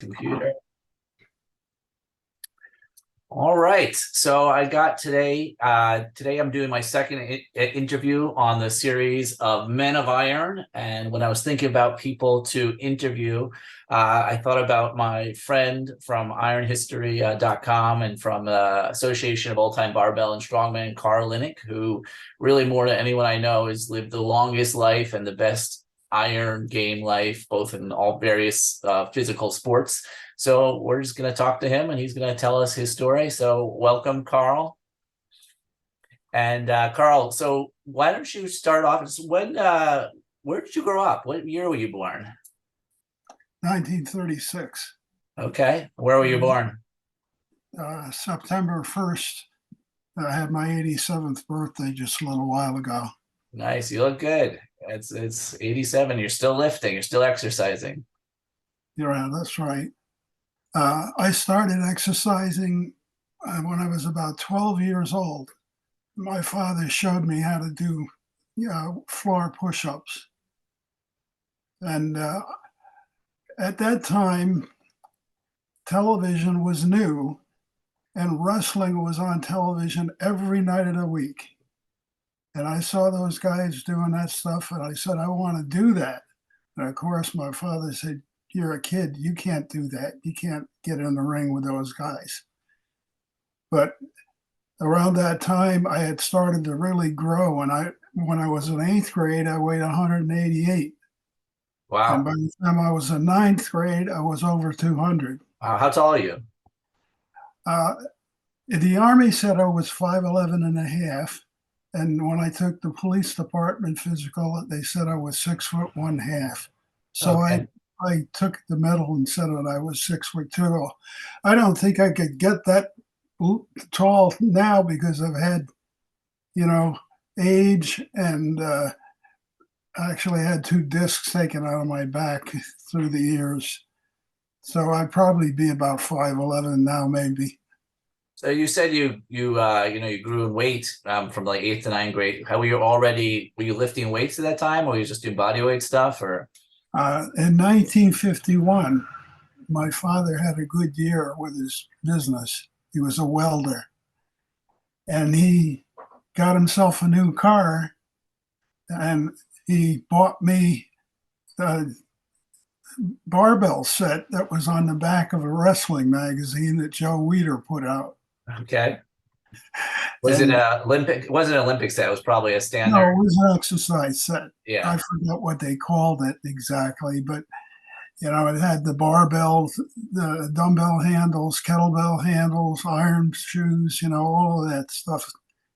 computer. All right. So I got today. Today I'm doing my second interview on the series of Men of Iron. And when I was thinking about people to interview, I thought about my friend from IronHistory.com and from the Association of Old Time Barbell and Strongman, Linich, who really more than anyone I know has lived the longest life and the best iron game life, both in all various physical sports. So we're just going to talk to him and he's going to tell us his story. So welcome, Carl. And Carl, so why don't you start off? Where did you grow up? What year were you born? 1936. Okay. Where were you born? September 1st. I had my 87th birthday just a little while ago. Nice. You look good. It's 87. You're still lifting. You're still exercising. Yeah, that's right. I started exercising when I was about 12 years old. My father showed me how to do floor push-ups. And at that time, television was new and wrestling was on television every night of the week. And I saw those guys doing that stuff and I said, I want to do that. And of course, my father said, you're a kid, you can't do that. You can't get in the ring with those guys. But around that time, I had started to really grow. And when I was in 8th grade, I weighed 188. Wow. And by the time I was in 9th grade, I was over 200. How tall are you? The Army said I was 5'11 and a half. And when I took the police department physical, they said I was 6'1.5". So Okay. I took the medal and said that I was 6'2". I don't think I could get that tall now because I've had, age and actually had 2 discs taken out of my back through the years. So I'd probably be about 5'11 now, maybe. So you said you grew in weight from like 8th to 9th grade. How were you lifting weights at that time, or were you just doing body weight stuff, or? In 1951, my father had a good year with his business. He was a welder. And he got himself a new car, and he bought me the barbell set that was on the back of a wrestling magazine that Joe Weider put out. Okay. Was it a Olympic? It wasn't an Olympic set. It was probably a standard. No, it was an exercise set. Yeah. I forgot what they called it exactly, but it had the barbell, the dumbbell handles, kettlebell handles, iron shoes, all of that stuff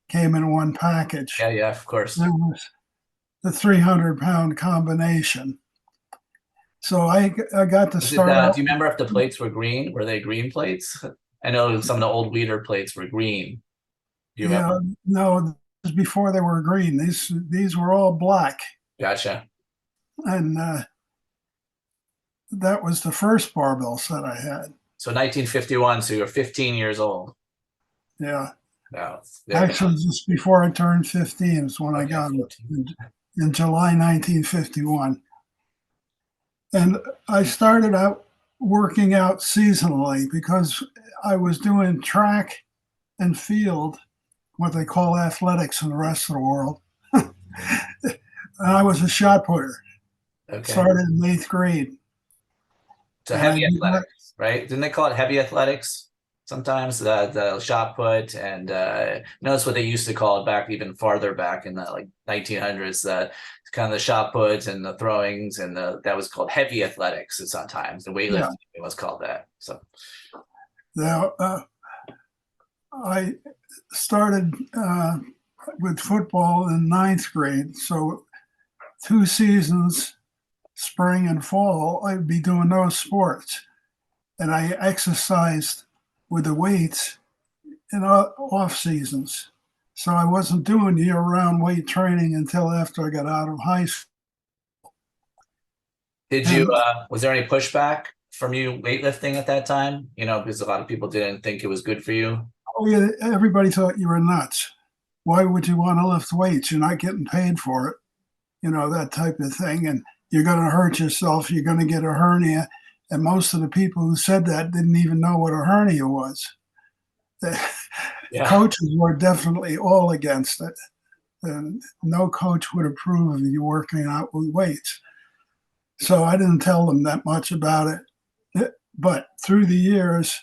came in one package. Yeah, of course. It was the 300-pound combination. So I got to start out. Do you remember if the plates were green? Were they green plates? I know some of the old Weider plates were green. Do you remember? No, this was before they were green. These were all black. Gotcha. And that was the first barbell set I had. So 1951, so you were 15 years old. Yeah. No, actually, just before I turned 15 is when I got them in July 1951. And I started out working out seasonally because I was doing track and field, what they call athletics in the rest of the world. And I was a shot putter. Okay. Started in 8th grade. So heavy athletics, right? Didn't they call it heavy athletics? Sometimes the shot put, and notice what they used to call it back even farther back in the 1900s. Kind of the shot puts and the throwings, and that was called heavy athletics. At sometimes the weightlifting was called that. So now I started with football in 9th grade. So 2 seasons, spring and fall, I'd be doing those sports, and I exercised with the weights in off seasons. So I wasn't doing year-round weight training until after I got out of high school. Was there any pushback from you weightlifting at that time? Because a lot of people didn't think it was good for you. Oh yeah, everybody thought you were nuts. Why would you want to lift weights? You're not getting paid for it. That type of thing. And you're going to hurt yourself. You're going to get a hernia. And most of the people who said that didn't even know what a hernia was. The Yeah. coaches were definitely all against it. And no coach would approve of you working out with weights. So I didn't tell them that much about it. But through the years,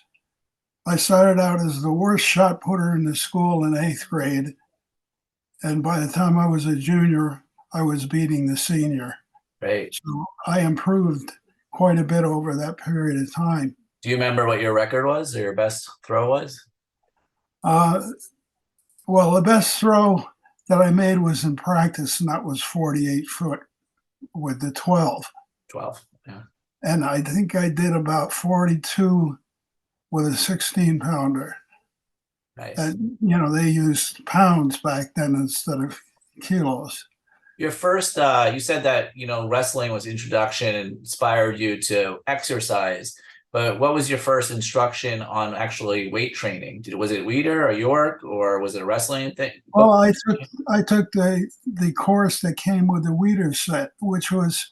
I started out as the worst shot putter in the school in eighth grade. And by the time I was a junior, I was beating the senior. Right. So I improved quite a bit over that period of time. Do you remember what your record was or your best throw was? Uh, well, the best throw that I made was in practice, and that was 48 foot with the 12. 12. Yeah. And I think I did about 42 with a 16 pounder. Nice. And, they used pounds back then instead of kilos. Your first, you said that, wrestling was introduction and inspired you to exercise, but what was your first instruction on actually weight training? Was it Weider or York, or was it a wrestling thing? Well, I took the course that came with the Weider set, which was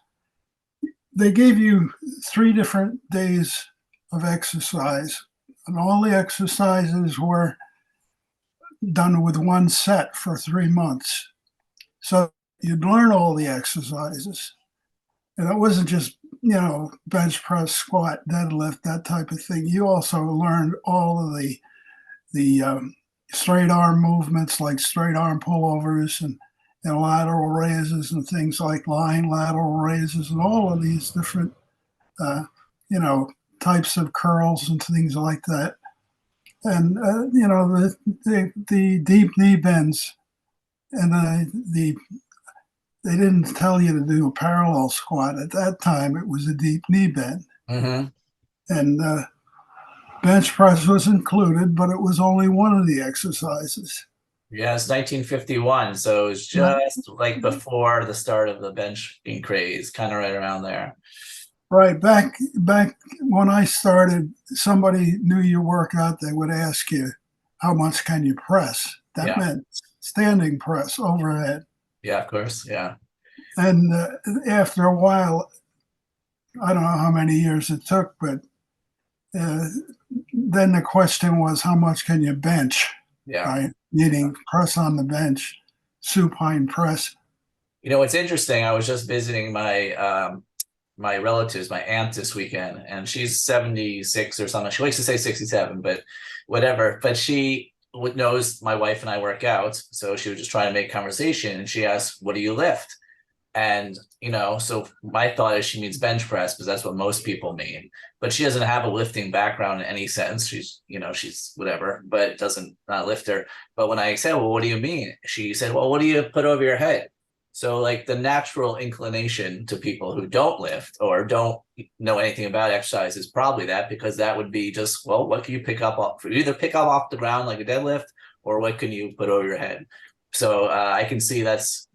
they gave you 3 different days of exercise, and all the exercises were done with one set for 3 months. So you'd learn all the exercises. And it wasn't just, bench press, squat, deadlift, that type of thing. You also learned all of the straight arm movements like straight arm pullovers and lateral raises and things like lying lateral raises and all of these different, uh, you know, types of curls and things like that. And, the deep knee bends and they didn't tell you to do a parallel squat. At that time, it was a deep knee bend. Mm-hmm. And bench press was included, but it was only one of the exercises. Yeah, it's 1951, so it was just like before the start of the bench being craze, kind of right around there. Right. Back when I started, somebody knew your workout, they would ask you, how much can you press? That Yeah, meant standing press overhead. yeah, of course, yeah. And after a while, I don't know how many years it took, but uh, then the question was, how much can you bench? Yeah. Right? Meaning press on the bench, supine press. It's interesting. I was just visiting my relatives, my aunt this weekend, and she's 76 or something. She likes to say 67, but whatever. But she knows my wife and I work out, so she was just trying to make conversation, and she asked, "What do you lift?" And, so my thought is she means bench press because that's what most people mean. But she doesn't have a lifting background in any sense. She's whatever, but it doesn't not lift her. But when I said, well, what do you mean? She said, well, what do you put over your head? So like the natural inclination to people who don't lift or don't know anything about exercise is probably that, because that would be just, well, what can you pick up off? Either pick up off the ground like a deadlift, or what can you put over your head? So I can see that's,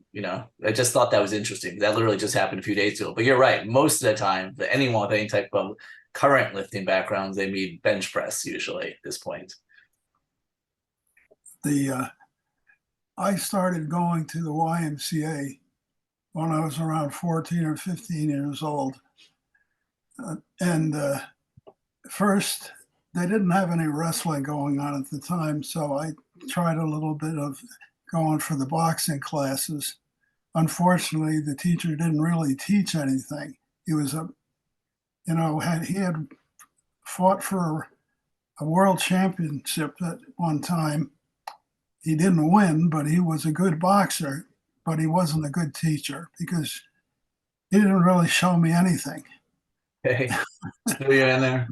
I just thought that was interesting. That literally just happened a few days ago. But you're right. Most of the time, anyone with any type of current lifting backgrounds, they mean bench press usually at this point. I started going to the YMCA when I was around 14 or 15 years old. And first, they didn't have any wrestling going on at the time, so I tried a little bit of going for the boxing classes. Unfortunately, the teacher didn't really teach anything. He was he had fought for a world championship at one time. He didn't win, but he was a good boxer, but he wasn't a good teacher because he didn't really show me anything. Hey, threw you in there.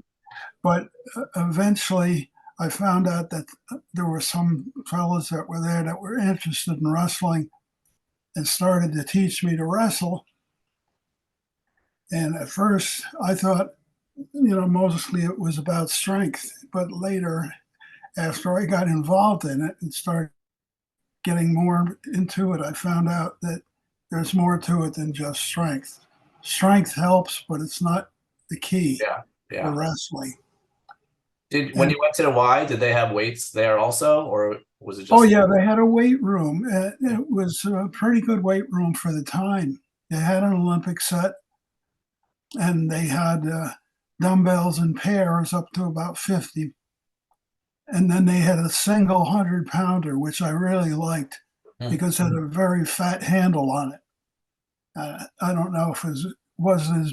But eventually, I found out that there were some fellows that were there that were interested in wrestling and started to teach me to wrestle. And at first, I thought, mostly it was about strength. But later, after I got involved in it and started getting more into it, I found out that there's more to it than just strength. Strength helps, but it's not the key Yeah, for yeah. wrestling. When And you went to the Y, did they have weights there also, or was it oh just? yeah, they had a weight room. It was a pretty good weight room for the time. They had an Olympic set, and they had dumbbells in pairs up to about 50. And then they had a single 100-pounder, which I really liked Hmm. because it had a very fat handle on it. I don't know if it was as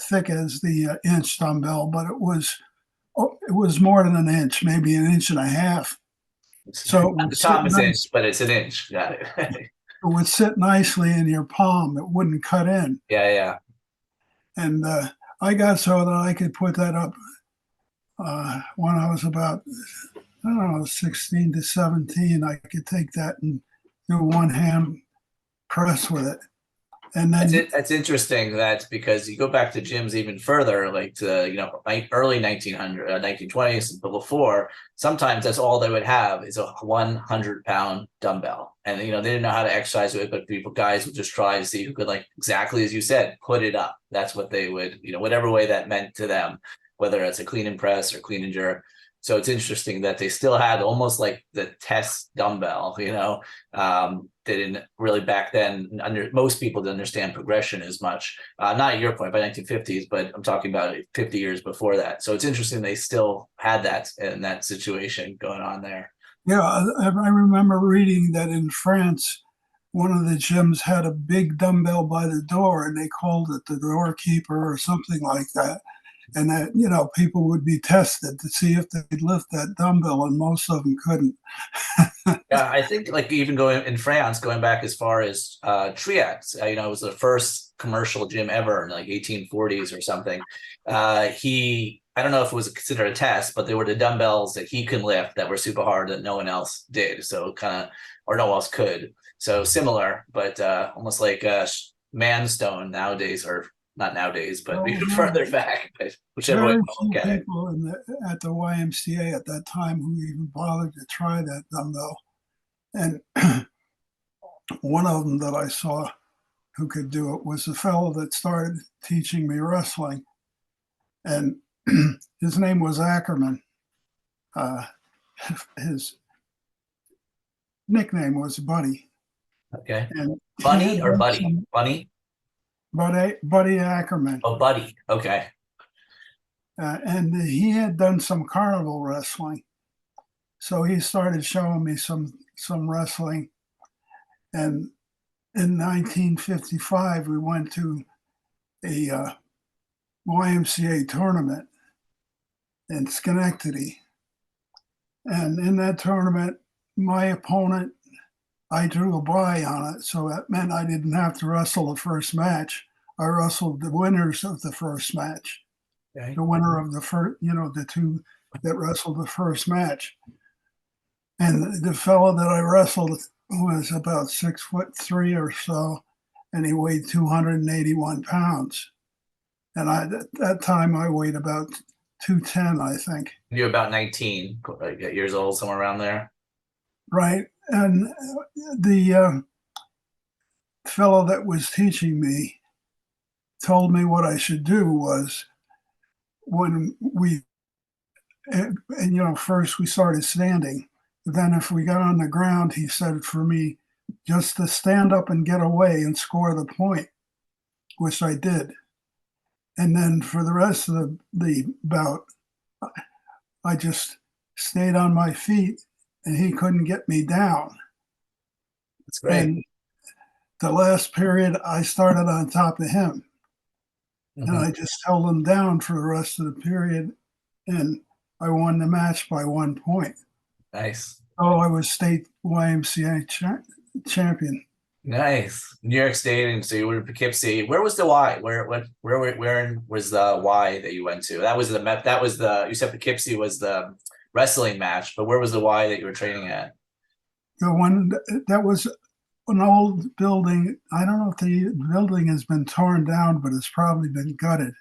thick as the inch dumbbell, but it was more than an inch, maybe an inch and a half. So it Not would the sit Thomas nice. inch, but it's an inch. Got it. It would sit nicely in your palm. It wouldn't cut in. Yeah, yeah. And I got so that I could put that up when I was about, I don't know, 16 to 17. I could take that and do one hand press with it. And That's then, it. That's interesting. That's because you go back to gyms even further, like to early 1900, 1920s, but before. Sometimes that's all they would have is a 100-pound dumbbell, and they didn't know how to exercise with it, but guys would just try to see who could, like exactly as you said, put it up. That's what they would, whatever way that meant to them, whether it's a clean and press or clean and jerk. So it's interesting that they still had almost like the test dumbbell, they didn't really back then. Most people didn't understand progression as much. Not at your point by 1950s, but I'm talking about 50 years before that. So it's interesting they still had that in that situation going on there. yeah, I remember reading that in France, one of the gyms had a big dumbbell by the door and they called it the doorkeeper or something like that. And that, people would be tested to see if they'd lift that dumbbell, and most of them couldn't. Yeah, I think like even going in France, going back as far as Triax, it was the first commercial gym ever in like 1840s or something. I don't know if it was considered a test, but they were the dumbbells that he can lift that were super hard that no one else did. So kind of, or no one else could. So similar, but almost like man stone nowadays, or not nowadays, but Well, even further back, but whichever way very you few look at it. people at the YMCA at that time who even bothered to try that dumbbell. And one of them that I saw who could do it was the fellow that started teaching me wrestling. And his name was Ackerman. Uh, his nickname was Buddy. Okay. And he Bunny had or done buddy? some, Bunny? Buddy Ackerman. Oh, buddy. Okay. And he had done some carnival wrestling. So he started showing me some wrestling. And in 1955, we went to a YMCA tournament in Schenectady. And in that tournament, my opponent, I drew a bye on it. So that meant I didn't have to wrestle the first match. I wrestled the winners of the first match, Okay. the winner of the first, the two that wrestled the first match. And the fellow that I wrestled was about 6'3" or so, and he weighed 281 pounds. And at that time I weighed about 210, I think. You're about 19 years old, somewhere around there. Right. And the fellow that was teaching me told me what I should do was when first we started standing. Then if we got on the ground, he said for me just to stand up and get away and score the point, which I did. And then for the rest of the bout, I just stayed on my feet and he couldn't get me down. That's great. And the last period, I started on top of him and Mhm. I just held him down for the rest of the period. And I won the match by 1 point. Nice. Oh, I was state YMCA champion. Nice. New York State, and so you were in Poughkeepsie. Where was the Y? Where was the Y that you went to? That was you said Poughkeepsie was the wrestling match, but where was the Y that you were training at? The one that was an old building. I don't know if the building has been torn down, but it's probably been gutted.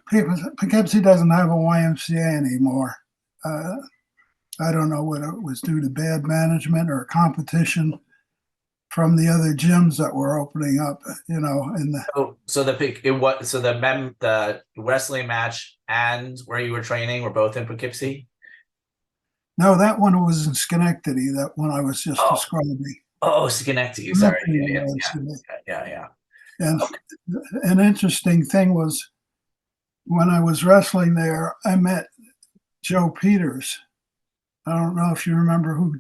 Poughkeepsie doesn't have a YMCA anymore. I don't know whether it was due to bad management or competition from the other gyms that were opening up, in the The wrestling match and where you were training were both in Poughkeepsie? no, that one was in Schenectady, that one I was just Oh, describing. oh, Schenectady. Sorry. Schenectady Yeah, was, yeah, yeah, yeah. and Okay. an interesting thing was when I was wrestling there, I met Joe Peters. I don't know if you remember who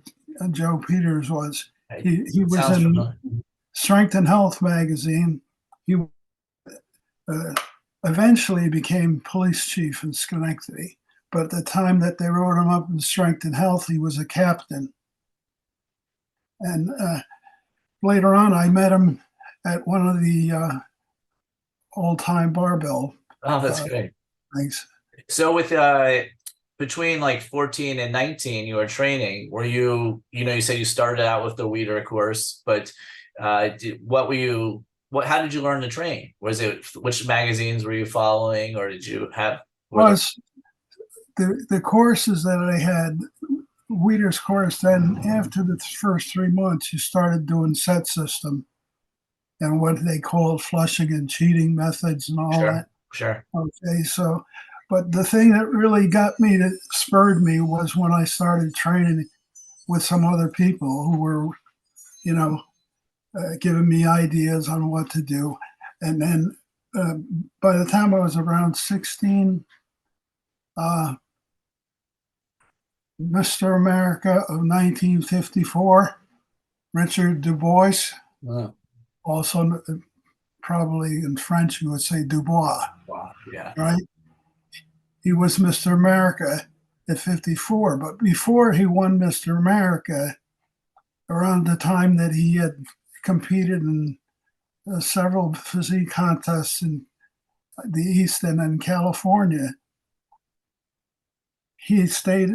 Joe Peters was. He It was sounds in familiar. Strength and Health magazine. He uh, eventually became police chief in Schenectady, but at the time that they wrote him up in Strength and Health, he was a captain. And later on, I met him at one of the old-time barbell Oh, that's uh, great. things. So with between like 14 and 19, you were training. Were you said you started out with the Weider course, but what were you how did you learn to train? Was it which magazines were you following, or did you have were there Was the courses that I had, Weider's course, then after the first 3 months, you started doing set system and what they called flushing and cheating methods and all sure, that. sure. Okay, so, but the thing that really got me, that spurred me, was when I started training with some other people who were, you know, giving me ideas on what to do. And then uh, by the time I was around 16, uh, Mr. America of 1954, Richard Du Bois, Oh, also probably in French you would say Dubois, wow, yeah, right? He was Mr. America at 54, but before he won Mr. America, around the time that he had competed in several physique contests in the East and in California, he stayed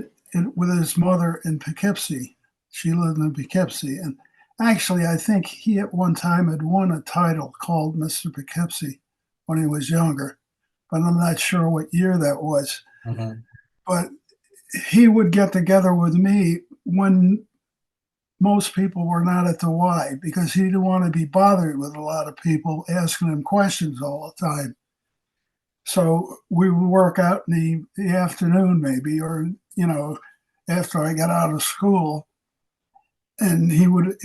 with his mother in Poughkeepsie. She lived in Poughkeepsie. And actually, I think he at one time had won a title called Mr. Poughkeepsie when he was younger, but I'm not sure what year that was. hmm, But he would get together with me when most people were not at the Y, because he didn't want to be bothered with a lot of people asking him questions all the time. So we would work out in the afternoon, maybe, or, after I got out of school. And he would,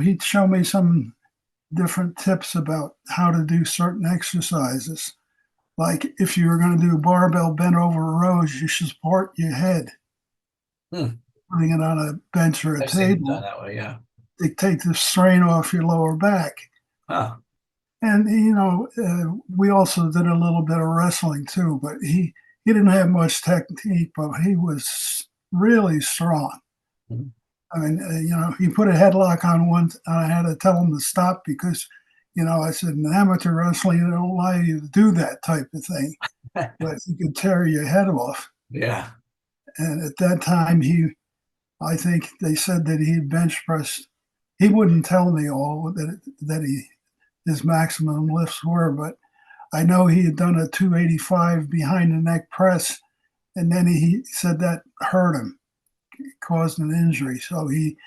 he'd show me some different tips about how to do certain exercises. Like if you were going to do barbell bent over rows, you should support your head, hmm. putting it on a bench or a I've seen it done table that way. Yeah. to take the strain off your lower back. Huh. And we also did a little bit of wrestling too. But he didn't have much technique, but he was really strong. Mhm. I mean, he put a headlock on one, and I had to tell him to stop because, I said, in amateur wrestling, they don't allow you to do that type of thing, but you could tear your head off. Yeah. And at that time, I think they said that he bench pressed. He wouldn't tell me all his maximum lifts were, but I know he had done a 285 behind the neck press, and then he said that hurt him, caused an injury. So he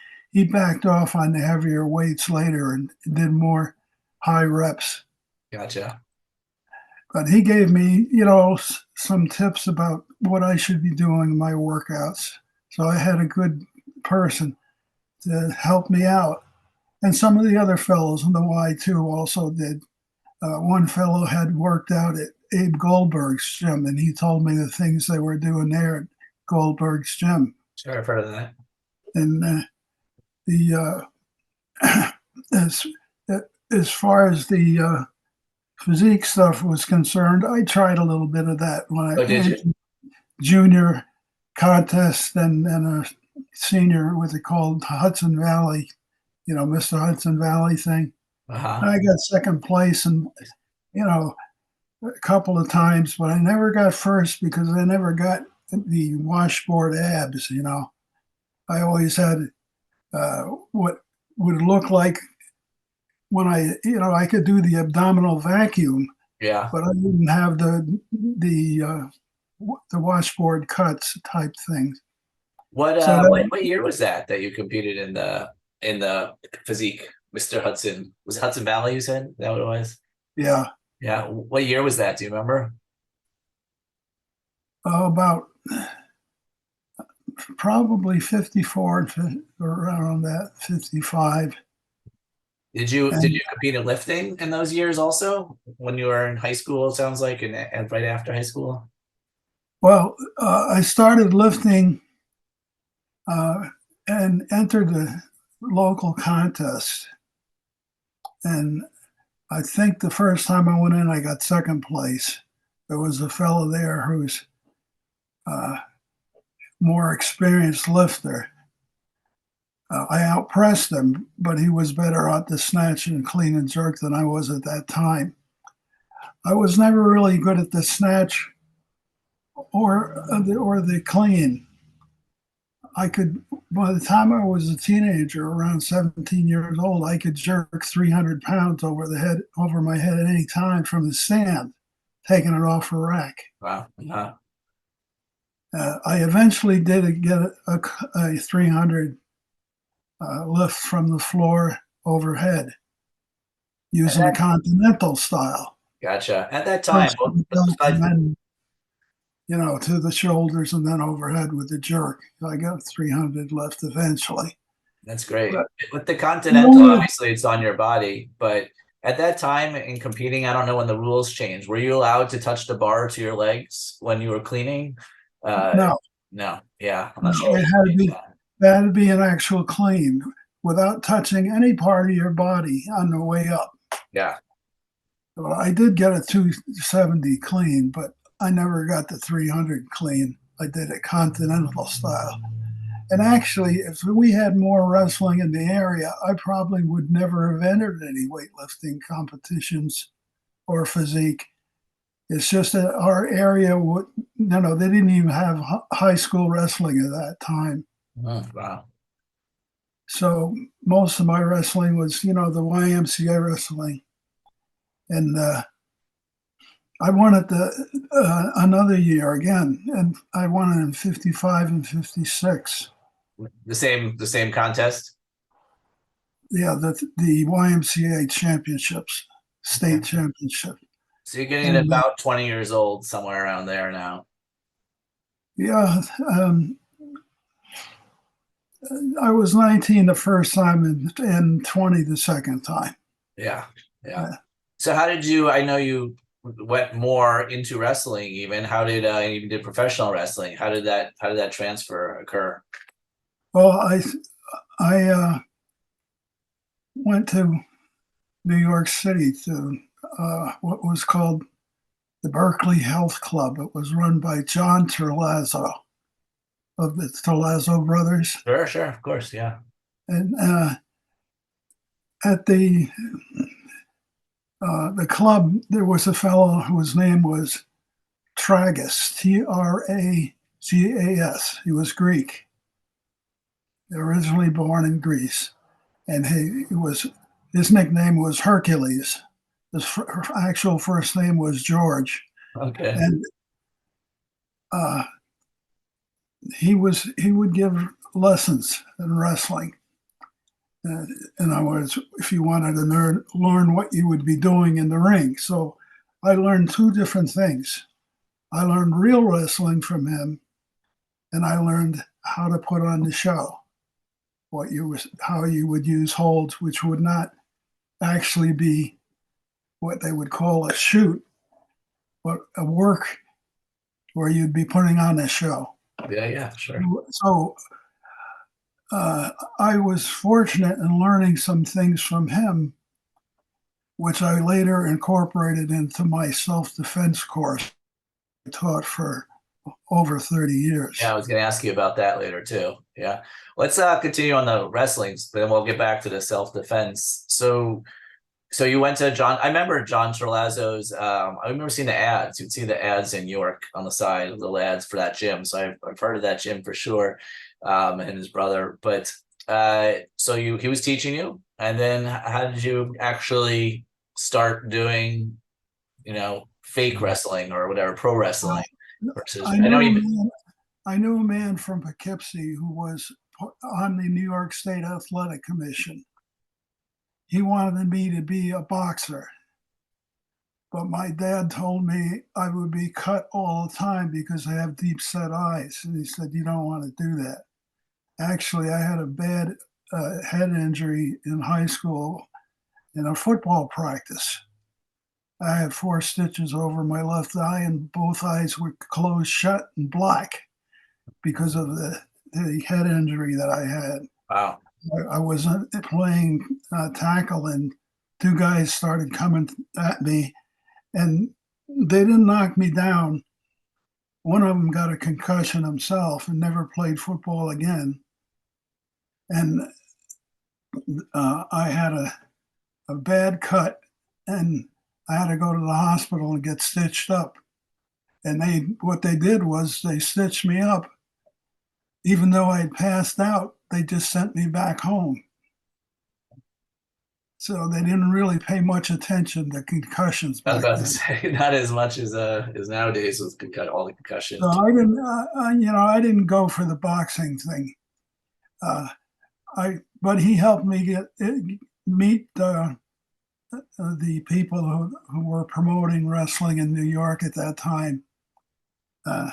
backed off on the heavier weights later and did more high reps. Gotcha. But he gave me, some tips about what I should be doing in my workouts. So I had a good person to help me out. And some of the other fellows in the Y2 also did. One fellow had worked out at Abe Goldberg's gym, and he told me the things they were doing there at Goldberg's gym. Sure, I've heard of that. And the as as far as the physique stuff was concerned, I tried a little bit of that when I Oh, did you? entered junior contest and a senior, what they called Hudson Valley, Mr. Hudson Valley thing. Uh-huh. And I got second place, and you know, a couple of times, but I never got first because I never got the washboard abs. I always had what would look like when I could do the abdominal vacuum, Yeah. but I didn't have the washboard cuts type things. So What year was that you competed in the physique, Mr. Hudson? Was it Hudson Valley you said? Is that what it was? yeah, Yeah. What year was that? Do you remember? about probably 54 or around that 55. And did you compete in lifting in those years also when you were in high school? It sounds like, and right after high school. well, I started lifting uh, and entered the local contest. And I think the first time I went in, I got second place. There was a fellow there who's uh, more experienced lifter. I outpressed him, but he was better at the snatch and clean and jerk than I was at that time. I was never really good at the snatch or the clean. I could, by the time I was a teenager, around 17 years old, I could jerk 300 pounds over my head at any time from the stand, taking it off a rack. Wow. I eventually did get a 300 lift from the floor overhead And using the that, continental style. gotcha. At that time, First to well, the belt and besides, then, to the shoulders and then overhead with the jerk. I got 300 left eventually. that's great. But With the the Continental, only, obviously it's on your body, but at that time in competing, I don't know when the rules changed. Were you allowed to touch the bar to your legs when you were cleaning? Uh, no, no, yeah, I'm not no, sure. it had to be an actual clean without touching any part of your body on the way up. Yeah, Well, I did get a 270 clean, but I never got the 300 clean. I did it continental style. And actually, if we had more wrestling in the area, I probably would never have entered any weightlifting competitions or physique. It's just that our area would, they didn't even have high school wrestling at that time. oh, wow. So most of my wrestling was, the YMCA wrestling. And I won it another year again, and I won it in 55 and 56. The same contest. Yeah, the YMCA championships, Okay. state championship. So you're getting And about 20 years old, somewhere around there now. yeah, I was 19 the first time and 20 the second time. Yeah, yeah. Yeah. So how did you? I know you went more into wrestling. Even how did and even did professional wrestling? How did that transfer occur? Well, I went to New York City to what was called the Berkeley Health Club. It was run by John Terlazzo of the Terlazzo brothers. Sure, sure, of course, yeah. And at the club, there was a fellow whose name was Tragas, Tragas. He was Greek, originally born in Greece, and his nickname was Hercules. His actual first name was George, Okay. and uh, he would give lessons in wrestling. In other words, if you wanted to learn what you would be doing in the ring. So I learned two different things. I learned real wrestling from him, and I learned how to put on the show, how you would use holds, which would not actually be what they would call a shoot, but a work where you'd be putting on a show. Yeah, yeah, sure. So I was fortunate in learning some things from him, which I later incorporated into my self-defense course I taught for over 30 Yeah, years. I was going to ask you about that later too. Yeah. Let's continue on the wrestling, then we'll get back to the self-defense. So you went to John. I remember John Terlazzo's. I remember seeing the ads. You'd see the ads in York on the side, little ads for that gym. So I've heard of that gym for sure, and his brother. But so he was teaching you, and then how did you actually start doing, fake wrestling or whatever, pro wrestling versus? I I know knew a you. man, I knew a man from Poughkeepsie who was on the New York State Athletic Commission. He wanted me to be a boxer, but my dad told me I would be cut all the time because I have deep set eyes. And he said, "You don't want to do that." Actually, I had a bad head injury in high school, in a football practice. I had 4 stitches over my left eye, and both eyes were closed shut and black because of the head injury that I had. Wow. I was playing tackle, and 2 guys started coming at me, and they didn't knock me down. One of them got a concussion himself and never played football again. And I had a bad cut, and I had to go to the hospital and get stitched up. And what they did was they stitched me up. Even though I had passed out, they just sent me back home. So they didn't really pay much attention to concussions I was back about to then. say not as much as nowadays with all the So concussions. I didn't, I didn't go for the boxing thing. Uh, but he helped me meet the people who were promoting wrestling in New York at that time. Uh,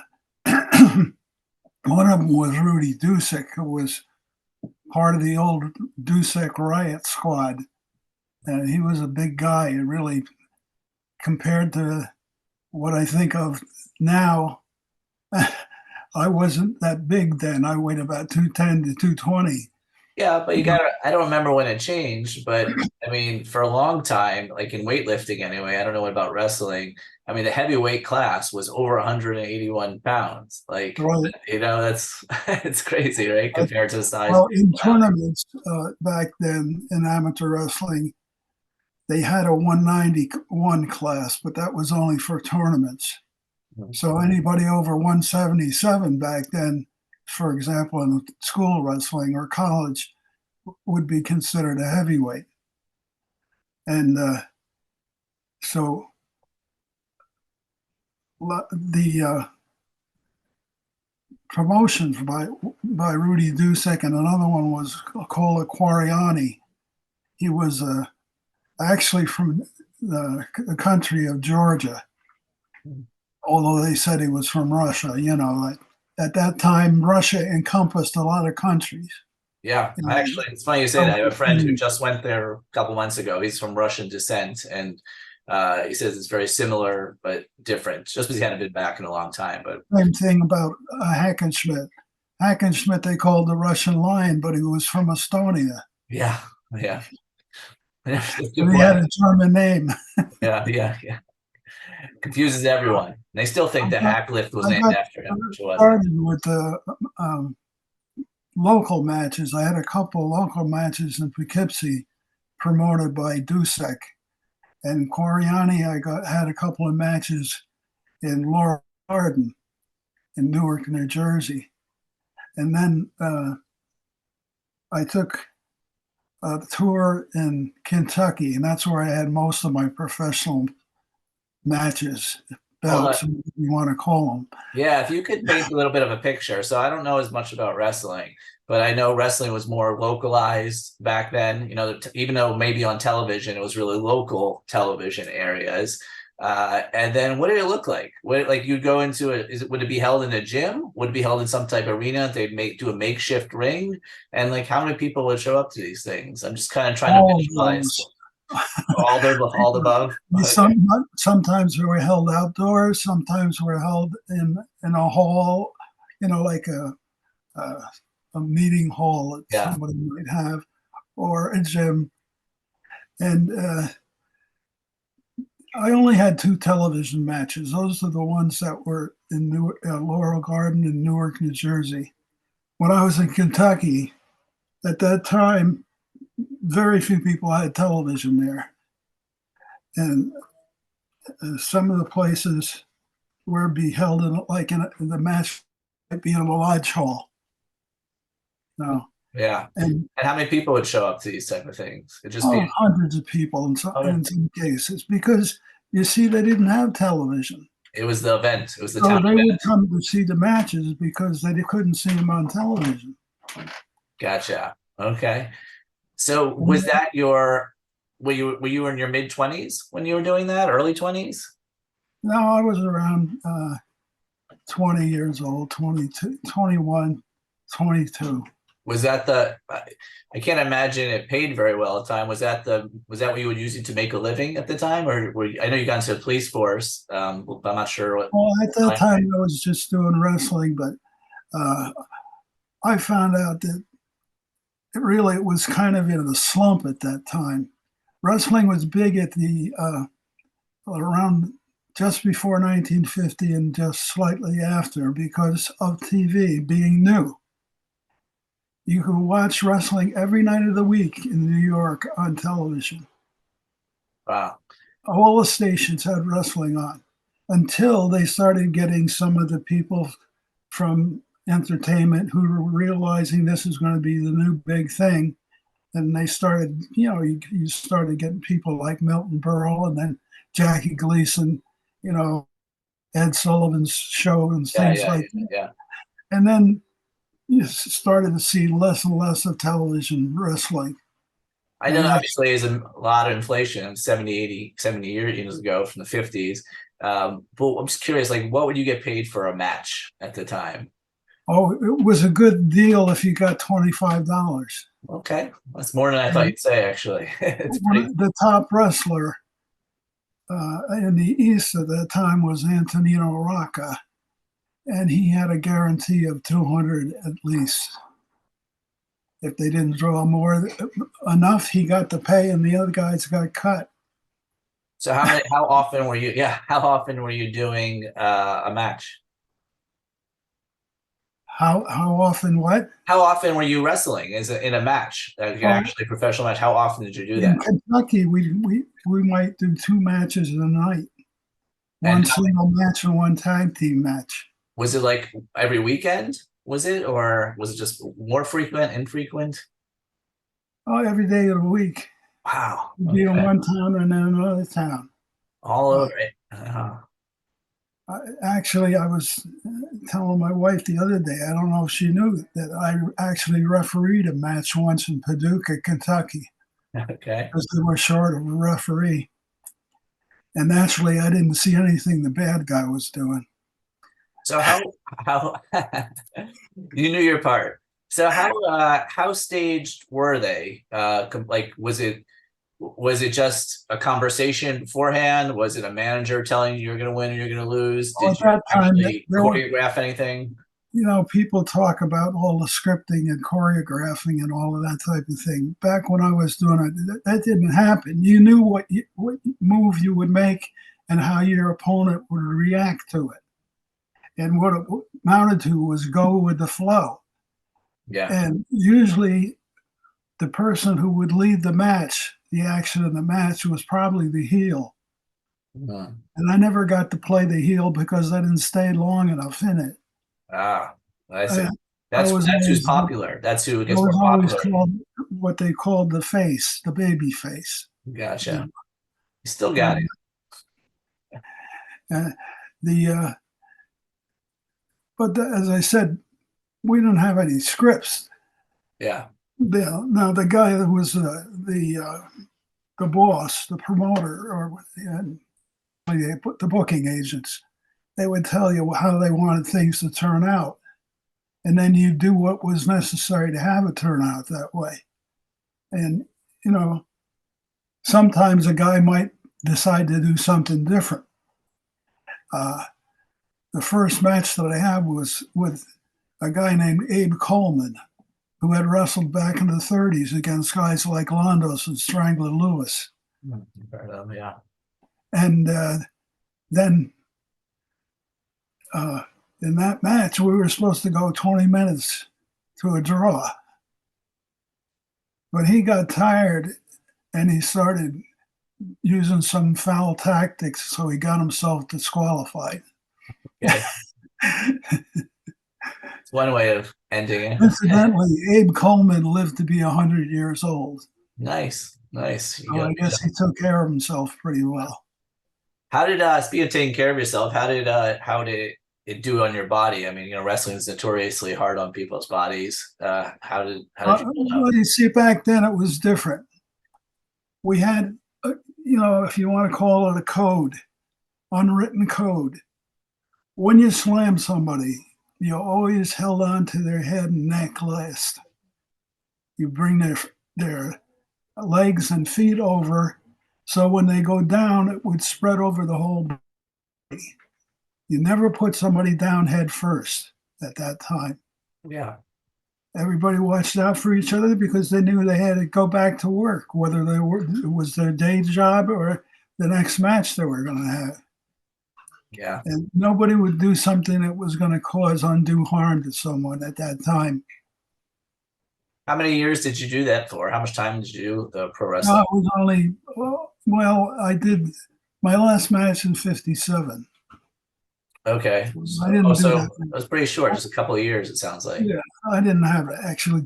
one of them was Rudy Dusek, who was part of the old Dusek Riot Squad, and he was a big guy. And really, compared to what I think of now, I wasn't that big then. I weighed about 210 to 220. Yeah, but I don't remember when it changed, but I mean, for a long time, like in weightlifting anyway, I don't know what about wrestling. I mean, the heavyweight class was over 181 pounds. Like, Right. that's it's crazy, right? Compared to the size of Well, in people now. tournaments back then in amateur wrestling, they had a 191 class, but that was only for tournaments. Mhm. So anybody over 177 back then, for example, in school wrestling or college, would be considered a heavyweight. And so the promotions by Rudy Dusek, and another one was called Quariani. He was actually from the country of Georgia, although they said he was from Russia. At that time, Russia encompassed a lot of countries. Yeah, You I know, actually, it's funny you say that. I have a friend who just went there a couple months ago. He's from Russian descent, and he says it's very similar but different, just because he hadn't been back in a long time. But same thing about Hackenschmidt. Hackenschmidt they called the Russian Lion, but he was from Estonia, yeah, yeah, that's a good and he point. had a German name. Yeah, yeah, yeah. Confuses everyone. And they still think the hack lift was I named got after him, which it wasn't. started with the local matches. I had a couple local matches in Poughkeepsie promoted by Dusek. And Coriani, had a couple of matches in Laurel Garden in Newark, New Jersey. And then I took a tour in Kentucky, and that's where I had most of my professional matches, Well, belts, you want to call them. yeah, if you could paint a little bit of a picture. So I don't know as much about wrestling, but I know wrestling was more localized back then. Even though maybe on television it was really local television areas. And then what did it look like? Like you'd go into it? Would it be held in a gym? Would it be held in some type of arena? They'd do a makeshift ring, and like how many people would show up to these things? I'm just kind of trying to All of visualize those. all the above. Okay. Sometimes we were held outdoors, sometimes we were held in a hall, like a, a meeting hall that Yeah. somebody might have, or a gym. And I only had 2 television matches. Those are the ones that were in Laurel Garden in Newark, New Jersey. When I was in Kentucky, at that time, very few people had television there. And some of the places where it'd be held in the match might be in a lodge hall. No. Yeah. And And how many people would show up to these type of things? It'd just be, hundreds of people oh, yeah. in some cases, because you see, they didn't have television. It was the event. It was the So town they would event. come to see the matches because they couldn't see them on television. Gotcha. Okay. So was that were you in your mid-20s when you were doing that? Early 20s? No, I was around 20 years old, 22, 21, 22. Was that the? I can't imagine it paid very well at the time. Was that what you were using to make a living at the time, or I know you got into the police force, but I'm not sure what. Well, at that time, I was just doing wrestling, but uh, I found out that it was kind of in a slump at that time. Wrestling was big at the around just before 1950 and just slightly after because of TV being new. You could watch wrestling every night of the week in New York on television. Wow. All the stations had wrestling on until they started getting some of the people from entertainment who were realizing this is going to be the new big thing. And they started, you started getting people like Milton Berle and then Jackie Gleason, you know, Ed Sullivan's show and Yeah, things yeah, like yeah, that. yeah. And then you started to see less and less of television wrestling. I know And that's, obviously there's a lot of inflation 70, 80, 70 years ago from the 50s. But I'm just curious, like what would you get paid for a match at the time? oh, it was a good deal if you got $25. Okay. That's more than I thought And you'd say, actually. It's pretty. the top wrestler in the East at that time was Antonino Rocca, and he had a guarantee of 200 at least. If they didn't draw more enough, he got to pay, and the other guys got cut. So how often were you, yeah, how often were you doing a match? How often? What? How often were you wrestling is it in a match, like an Well, actually professional match? How often did you do in that? Kentucky, we might do two matches a night, And one single match and one tag team match. was it like every weekend? Was it, or was it just more frequent, infrequent? Oh, every day of the week. Wow. We'd be in Okay. one town and then another town. All Uh, over it. Actually, I was telling my wife the other day, I don't know if she knew that I actually refereed a match once in Paducah, Kentucky, Okay. because they were short of a referee. And naturally, I didn't see anything the bad guy was doing. So how you knew your part. So how staged were they? Like was it just a conversation beforehand? Was it a manager telling you you're going to win and you're going to lose? Well, at Did you that time, actually there were, choreograph anything? people talk about all the scripting and choreographing and all of that type of thing. Back when I was doing it, that didn't happen. You knew what move you would make and how your opponent would react to it. And what it amounted to was go with the flow. Yeah. And usually the person who would lead the match, the action of the match, was probably the heel. Mhm. And I never got to play the heel because I didn't stay long enough in it. Ah, I see. I, I was That's who's always popular. That's who I gets more was always popular. called what they called the face, the baby face. Gotcha. You still got And it. uh, the but as I said, we didn't have any scripts. Yeah. Now the guy that was the boss, the promoter, or and the booking agents, they would tell you how they wanted things to turn out, and then you do what was necessary to have it turn out that way. And you know, sometimes a guy might decide to do something different. Uh, the first match that I had was with a guy named Abe Coleman, who had wrestled back in the 30s against guys like Londos and Strangler Lewis. Yeah. And then in that match, we were supposed to go 20 minutes to a draw. But he got tired and he started using some foul tactics, so he got himself disqualified. Okay. It's one way of ending it. Incidentally, Abe Coleman lived to be 100 years old. Nice, nice. So I guess he took care of himself pretty well. How did speaking of taking care of yourself, how did it do on your body? I mean, wrestling is notoriously hard on people's bodies. How did you hold up? Well, you see, back then it was different. We had, if you want to call it a code, unwritten code. When you slam somebody, you always held on to their head and neck last. You bring their legs and feet over, so when they go down, it would spread over the whole body. You never put somebody down head first at that time. Yeah. Everybody watched out for each other because they knew they had to go back to work, whether it was their day job or the next match they were going to have. Yeah. And nobody would do something that was going to cause undue harm to someone at that time. How many years did you do that for? How much time did you do the pro No, wrestling? it was only, well, I did my last match in 57. Okay. I So, didn't do also, that. it was pretty short, just a couple of years, it sounds like. Yeah, I didn't actually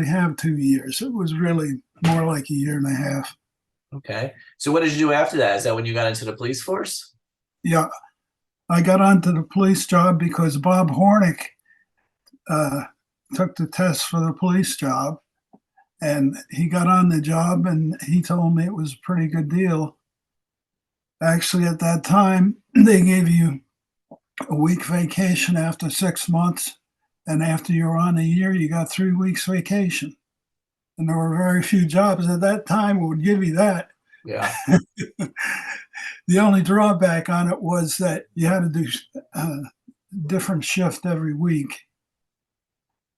have 2 years. It was really more like a year and a half. Okay. So what did you do after that? Is that when you got into the police force? Yeah, I got onto the police job because Bob Hornick uh, took the test for the police job, and he got on the job, and he told me it was a pretty good deal. Actually, at that time, they gave you a week vacation after 6 months, and after you were on a year, you got 3 weeks vacation. And there were very few jobs at that time that would give you that. Yeah. The only drawback on it was that you had to do a different shift every week,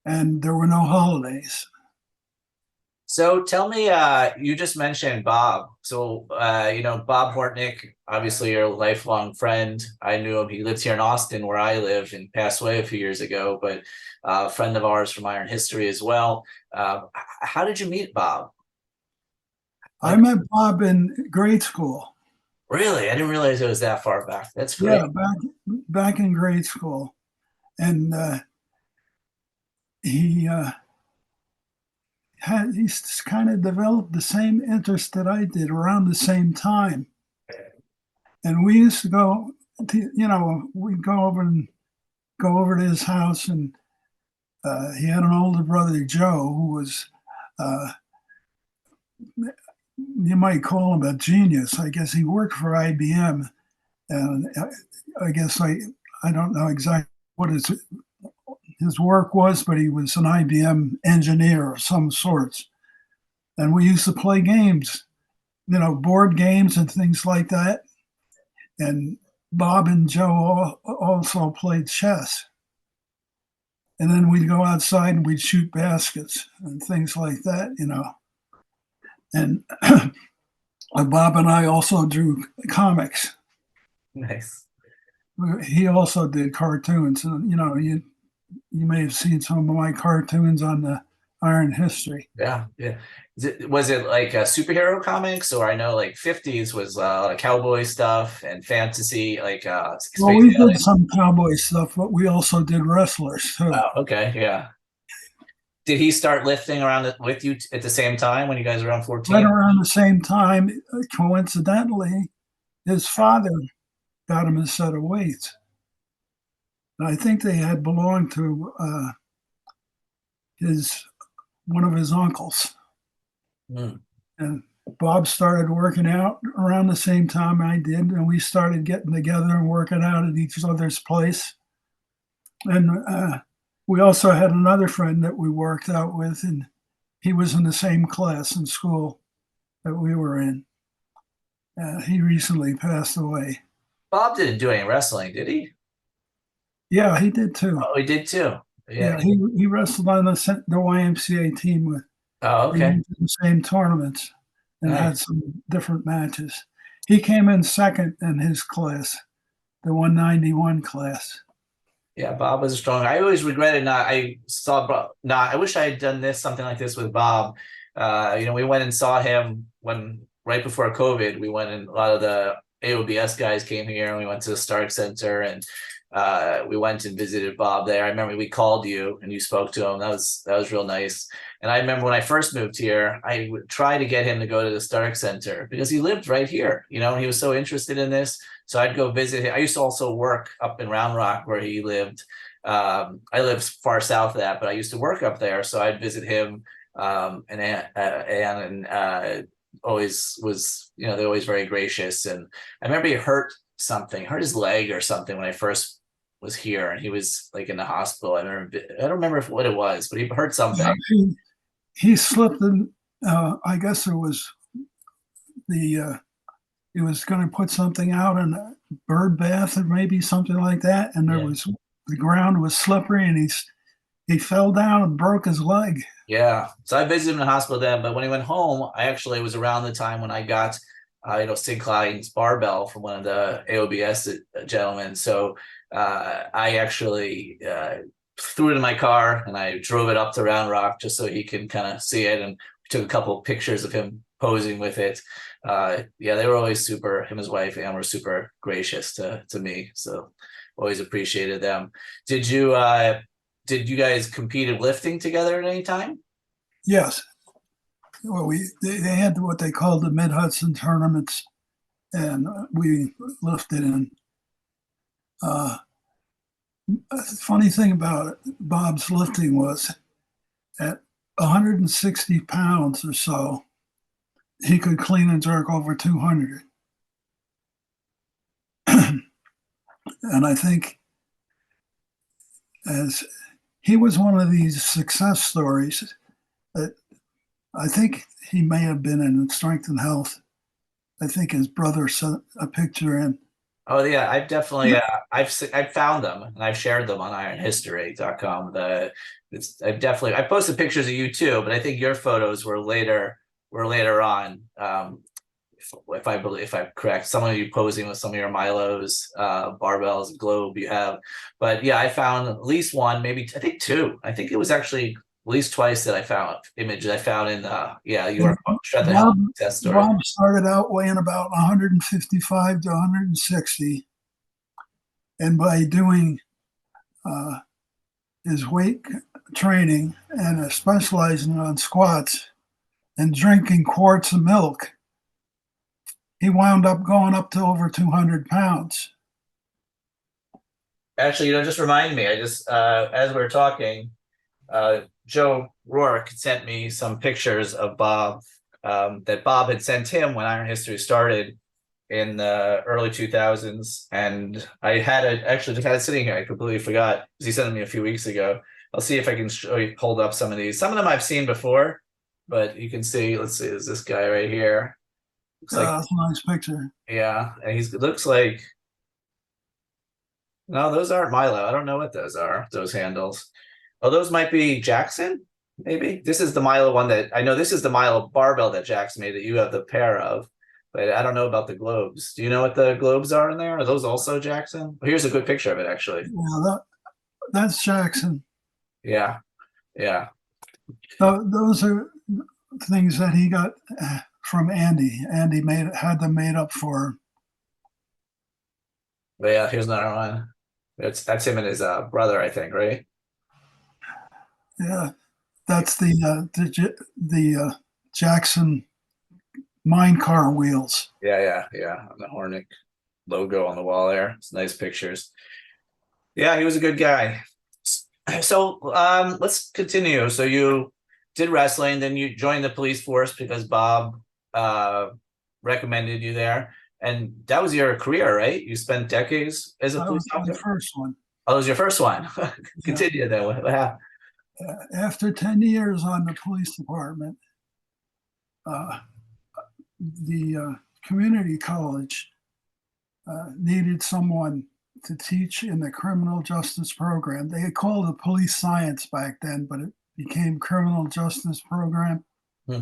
and there were no holidays. So tell me, you just mentioned Bob. So, Bob Hortnick, obviously you're a lifelong friend. I knew him. He lives here in Austin where I live and passed away a few years ago, but a friend of ours from IronHistory as well. How did you meet Bob? I Like, met Bob in grade school. really? I didn't realize it was that far back. That's great. Yeah, back in grade school, and he he's kind of developed the same interest that I did around the same time. And we used to go, we'd go over to his house, and he had an older brother, Joe, who was, uh, you might call him a genius. I guess he worked for IBM, and I guess I don't know exactly what his work was, but he was an IBM engineer of some sorts. And we used to play games, board games and things like that. And Bob and Joe also played chess. And then we'd go outside and we'd shoot baskets and things like that. And Bob and I also drew comics. Nice. He also did cartoons, and you may have seen some of my cartoons on the IronHistory. Yeah, yeah. Was it like superhero comics, or I know like 50s was a lot of cowboy stuff and fantasy, like Well, space we did alien? some cowboy stuff, but we also did wrestlers too. Oh, okay, yeah. Did he start lifting around with you at the same time when you guys were around Right 14? around the same time, coincidentally, his father got him a set of weights. And I think they had belonged to his one of his uncles. Mm. And Bob started working out around the same time I did, and we started getting together and working out at each other's place. And we also had another friend that we worked out with, and he was in the same class in school that we were in. He recently passed away. Bob didn't do any wrestling, did he? Yeah, he did too. Oh, he did too. Yeah. Yeah, he wrestled on the YMCA team with. Oh, We okay. went to the same tournaments and had Nice. some different matches. He came in second in his class, the 191 class. Yeah, Bob was strong. I always regretted not. I saw Bob. Not. I wish I had done something like this with Bob. We went and saw him when right before COVID. We went and a lot of the AOBS guys came here, and we went to the Stark Center, and we went and visited Bob there. I remember we called you and you spoke to him. That was real nice. And I remember when I first moved here, I would try to get him to go to the Stark Center because he lived right here. And he was so interested in this. So I'd go visit him. I used to also work up in Round Rock where he lived. I live far south of that, but I used to work up there. So I'd visit him and Ann, and always was, they're always very gracious. And I remember he hurt hurt his leg or something when I first was here, and he was like in the hospital. I don't remember what it was, but he hurt Yeah, something. he slipped in. I guess it was the he was going to put something out in a bird bath or maybe something like that, and there Yeah. was the ground was slippery, and he fell down and broke his leg. Yeah. So I visited him in the hospital then, but when he went home, I actually was around the time when I got, Sig Klein's barbell from one of the AOBS gentlemen. So I actually threw it in my car and I drove it up to Round Rock just so he can kind of see it. And we took a couple of pictures of him posing with it. Yeah, they were always super, him and his wife, and were super gracious to me. So always appreciated them. Did you did you guys compete in lifting together at any time? Yes, well, they had what they called the Mid Hudson tournaments, and we lifted in. Uh, Funny thing about Bob's lifting was at 160 pounds or so, he could clean and jerk over 200. And I think as he was one of these success stories that I think he may have been in Strength and Health. I think his brother sent a picture in. Oh yeah, I've definitely I've found them and I've shared them on ironhistory.com. I've definitely I posted pictures of you too, but I think your photos were later on. If I believe if I'm correct, some of you posing with some of your Milos, barbells, globe you have. But yeah, I found at least one, maybe I think two. I think it was actually at least twice that I found images I found in yeah, your Strength and Health Bob, test story. Bob started out weighing about 155 to 160. And by doing uh, his weight training and specializing on squats and drinking quarts of milk, he wound up going up to over 200 pounds. Actually, just remind me. I just as we are talking, Joe Rourke sent me some pictures of Bob that Bob had sent him when Iron History started in the early 2000s. And I had it actually just had it sitting here. I completely forgot because he sent it me a few weeks ago. I'll see if I can hold up some of these. Some of them I've seen before, but you can see, let's see, is this guy right here. Looks like, That's a nice picture. yeah. And he's looks like, no, those aren't Milo. I don't know what those are, those handles. Oh, those might be Jackson, maybe. This is the Milo one that I know this is the Milo barbell that Jackson made that you have the pair of, but I don't know about the globes. Do you know what the globes are in there? Are those also Jackson? Well, here's a good picture of it, actually. Yeah, that's Jackson. Yeah, yeah. Those are things that he got from Andy. Andy had them made up for. But yeah, here's another one. That's him and his brother, I think, right? Yeah, that's the Jackson mine car wheels. Yeah. On the Hornick logo on the wall there. It's nice pictures. Yeah, he was a good guy. So let's continue. So you did wrestling, then you joined the police force because Bob uh, recommended you there. And that was your career, right? You spent decades as a That police was my officer? first one. Oh, it was your first one. Yeah. Continue then. What happened? After 10 years on the police department, uh, the community college needed someone to teach in the criminal justice program. They had called it police science back then, but it became criminal justice program. Hmm.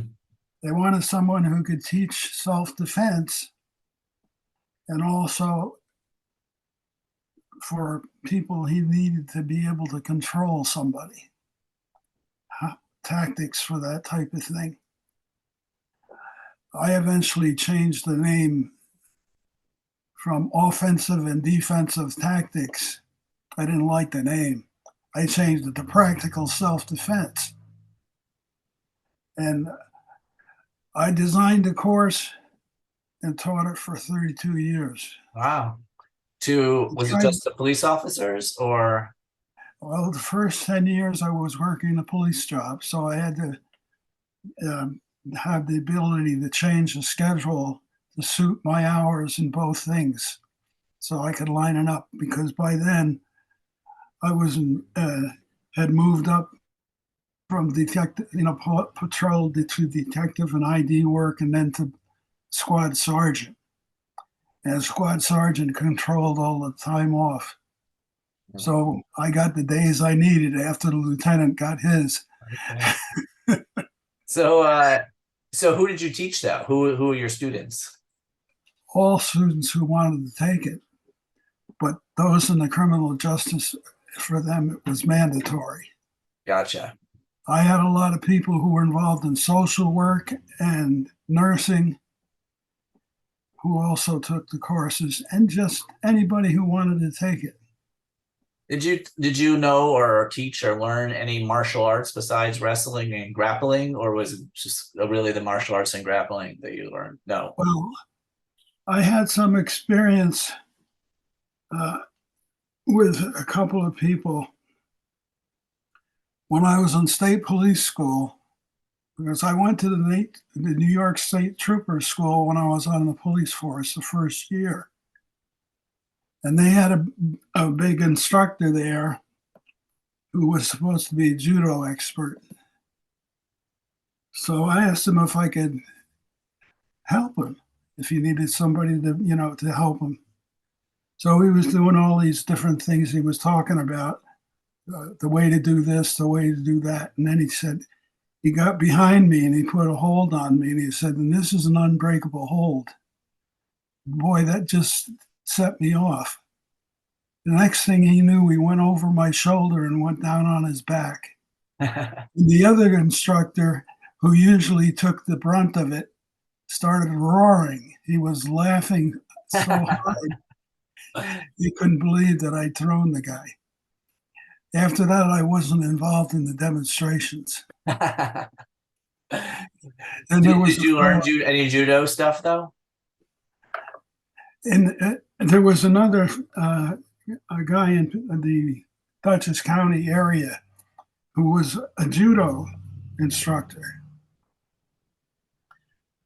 They wanted someone who could teach self-defense and also for people he needed to be able to control somebody, tactics for that type of thing. I eventually changed the name from offensive and defensive tactics. I didn't like the name. I changed it to practical self defense. And I designed a course and taught it for 32 years. Wow. I Was it tried, just the police officers or? well, the first 10 years I was working a police job, so I had to have the ability to change the schedule to suit my hours in both things so I could line it up because by then I was had moved up from detective, patrol to detective and ID work, and then to squad sergeant. And squad sergeant controlled all the time off. So I got the days I needed after the lieutenant got his. Okay. So, so who did you teach that? Who are your students? All students who wanted to take it, but those in the criminal justice, for them, it was mandatory. Gotcha. I had a lot of people who were involved in social work and nursing who also took the courses, and just anybody who wanted to take it. Did you know or teach or learn any martial arts besides wrestling and grappling, or was it just really the martial arts and grappling that you learned? No. Well, I had some experience uh, with a couple of people when I was in state police school, because I went to the New York State Trooper School when I was on the police force the first year. And they had a big instructor there who was supposed to be a judo expert. So I asked him if I could help him, if he needed somebody to help him. So he was doing all these different things he was talking about, the way to do this, the way to do that. And then he said, he got behind me and he put a hold on me and he said, and this is an unbreakable hold. Boy, that just set me off. The next thing he knew, he went over my shoulder and went down on his back. And the other instructor, who usually took the brunt of it, started roaring. He was laughing so hard. He couldn't believe that I'd thrown the guy. After that, I wasn't involved in the demonstrations. And Did you learn any judo stuff though? And there was another a guy in the Dutchess County area who was a judo instructor.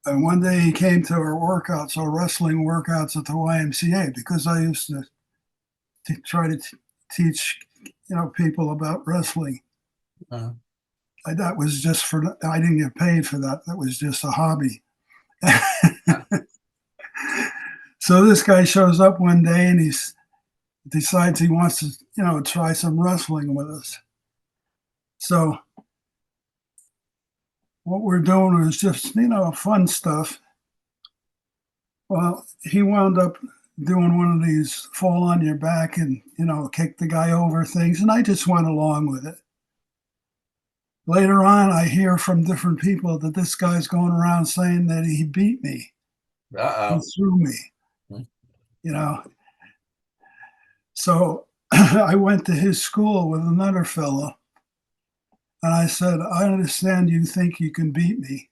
And one day he came to our workouts, our wrestling workouts at the YMCA, because I used to try to teach, people about wrestling. Uh-huh. That was just I didn't get paid for that. That was just a hobby. So this guy shows up one day and he decides he wants to, try some wrestling with us. So what we're doing is just, fun stuff. Well, he wound up doing one of these fall on your back and, kick the guy over things. And I just went along with it. Later on, I hear from different people that this guy's going around saying that he beat me. He threw me, So I went to his school with another fellow. And I said, I understand you think you can beat me.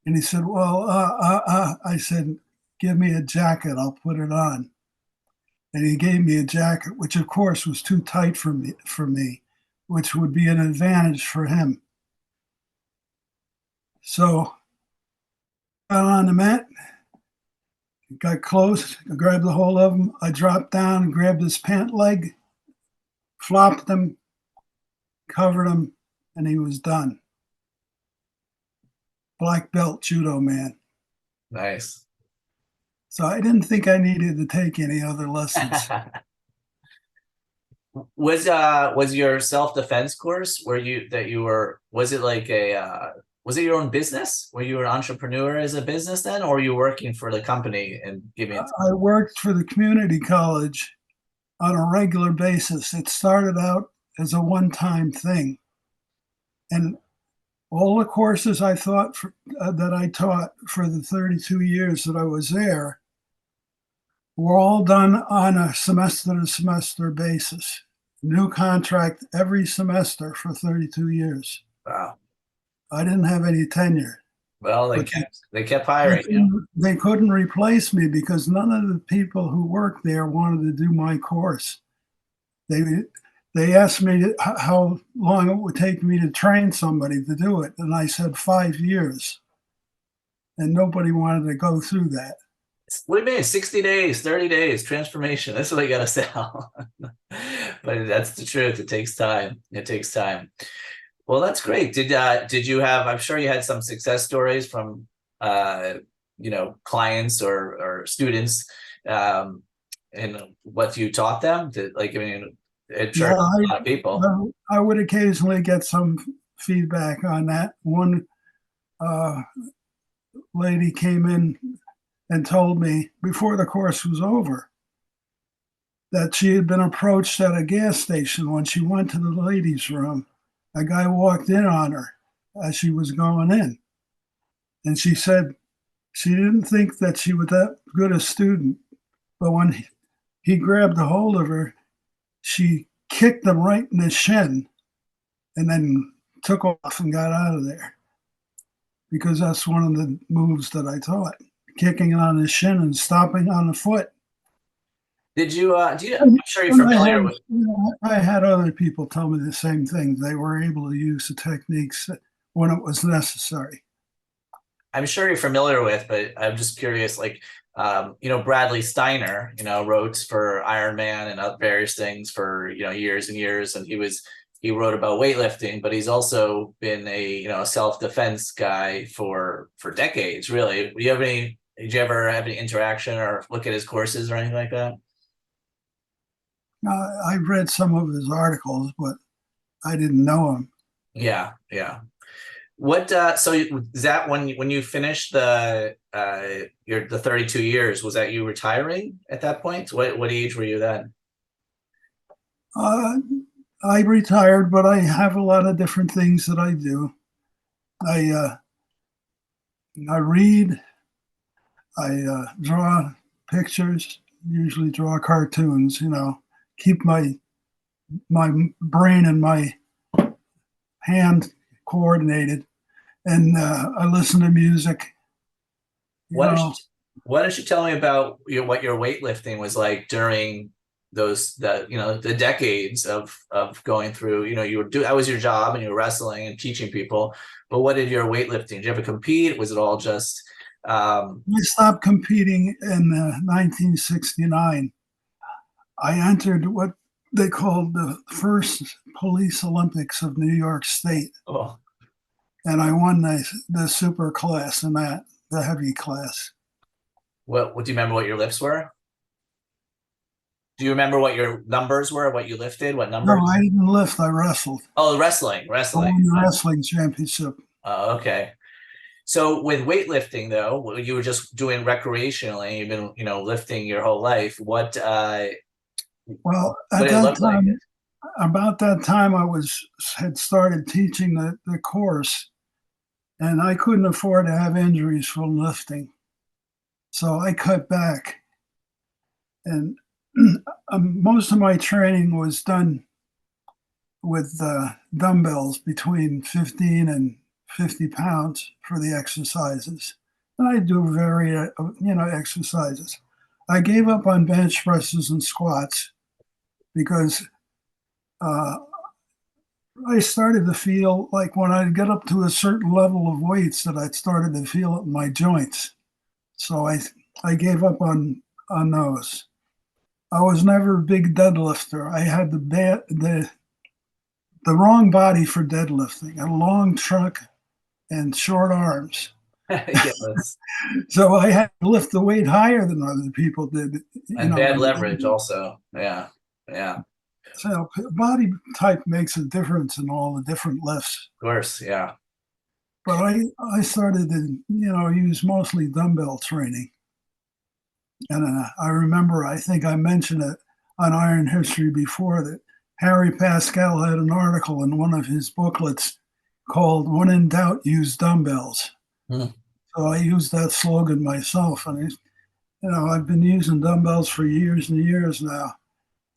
And he said, well, I said, give me a jacket. I'll put it on. And he gave me a jacket, which of course was too tight for me, which would be an advantage for him. So I got on the mat, got close, I grabbed a hold of him. I dropped down and grabbed his pant leg, flopped him, covered him, and he was done. Black belt judo man. Nice. So I didn't think I needed to take any other lessons. Was your self-defense course was it like was it your own business? Were you an entrepreneur as a business then, or were you working for the company and giving it? I worked for the community college on a regular basis. It started out as a one-time thing. And all the courses I thought that I taught for the 32 years that I was there were all done on a semester-to-semester basis. New contract every semester for 32 years. Wow. I didn't have any tenure. Well, they kept hiring you. They couldn't replace me because none of the people who worked there wanted to do my course. They asked me how long it would take me to train somebody to do it, and I said 5 years. And nobody wanted to go through that. What do you mean? 60 days, 30 days, transformation. That's what I gotta sell. But that's the truth. It takes time. It takes time. Well, that's great. Did you have, I'm sure you had some success stories from uh clients or students um and what you taught them? I mean, I'm sure Yeah, a lot of people. I would occasionally get some feedback on that. One uh, lady came in and told me before the course was over that she had been approached at a gas station when she went to the ladies' room. A guy walked in on her as she was going in, and she said she didn't think that she was that good a student, but when he grabbed a hold of her, she kicked him right in the shin and then took off and got out of there because that's one of the moves that I taught, kicking on the shin and stopping on the foot. Did you I'm And sure you're familiar with I had other people tell me the same thing. They were able to use the techniques when it was necessary. I'm sure you're familiar with, but I'm just curious, Bradley Steiner, wrote for Iron Man and various things for, years and years. And he wrote about weightlifting, but he's also been a self-defense guy for decades, really. Did you ever have any interaction or look at his courses or anything like that? I read some of his articles, but I didn't know him. Yeah, yeah. What so is that when you finished the 32 years, was that you retiring at that point? What age were you then? Uh, I retired, but I have a lot of different things that I do. I uh, I read. I draw pictures. Usually draw cartoons. Keep my brain and my hand coordinated. And I listen to music. You Why don't you know, why don't you tell me about what your weightlifting was like during the decades of going through, that was your job and you were wrestling and teaching people, but what did your weightlifting, did you ever compete? Was it all just I stopped competing in 1969. I entered what they called the first police Olympics of New York State, oh, and I won the super class in that, the heavy class. what do you remember what your lifts were? Do you remember what your numbers were, what you lifted, what No, numbers? I didn't lift. I wrestled. Oh, I wrestling. won the wrestling championship. Oh, okay. So with weightlifting though, you were just doing recreationally, you've been, lifting your whole life. Well, What at did it that look like? time, about that time, I had started teaching the course, and I couldn't afford to have injuries from lifting, so I cut back. And most of my training was done with dumbbells between 15 and 50 pounds for the exercises. And I do exercises. I gave up on bench presses and squats because uh, I started to feel like when I get up to a certain level of weights that I started to feel it in my joints. So I gave up on those. I was never a big deadlifter. I had the wrong body for deadlifting, a long trunk and short arms. Yes. So I had to lift the weight higher than other people did. And bad leverage also. Yeah. Yeah. Of So body type makes a difference in all the different lifts. course. Yeah. But I started to use mostly dumbbell training, and I remember I think I mentioned it on Iron History before that Harry Pascal had an article in one of his booklets called "When in Doubt, Use Dumbbells." Hmm. So I used that slogan myself, and I've been using dumbbells for years and years now,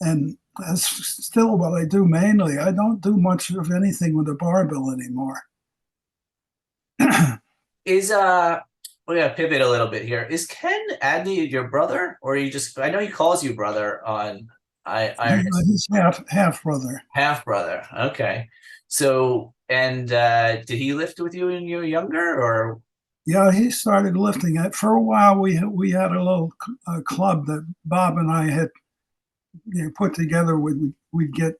and that's still what I do mainly. I don't do much of anything with a barbell anymore. Is we're gonna pivot a little bit here. Is Ken Adney your brother? Or you just, I know he calls you brother on Iron He's half brother. half brother. Okay. So and did he lift with you when you were younger or Yeah, he started lifting it for a while. We had a little club that Bob and I had put together. We'd get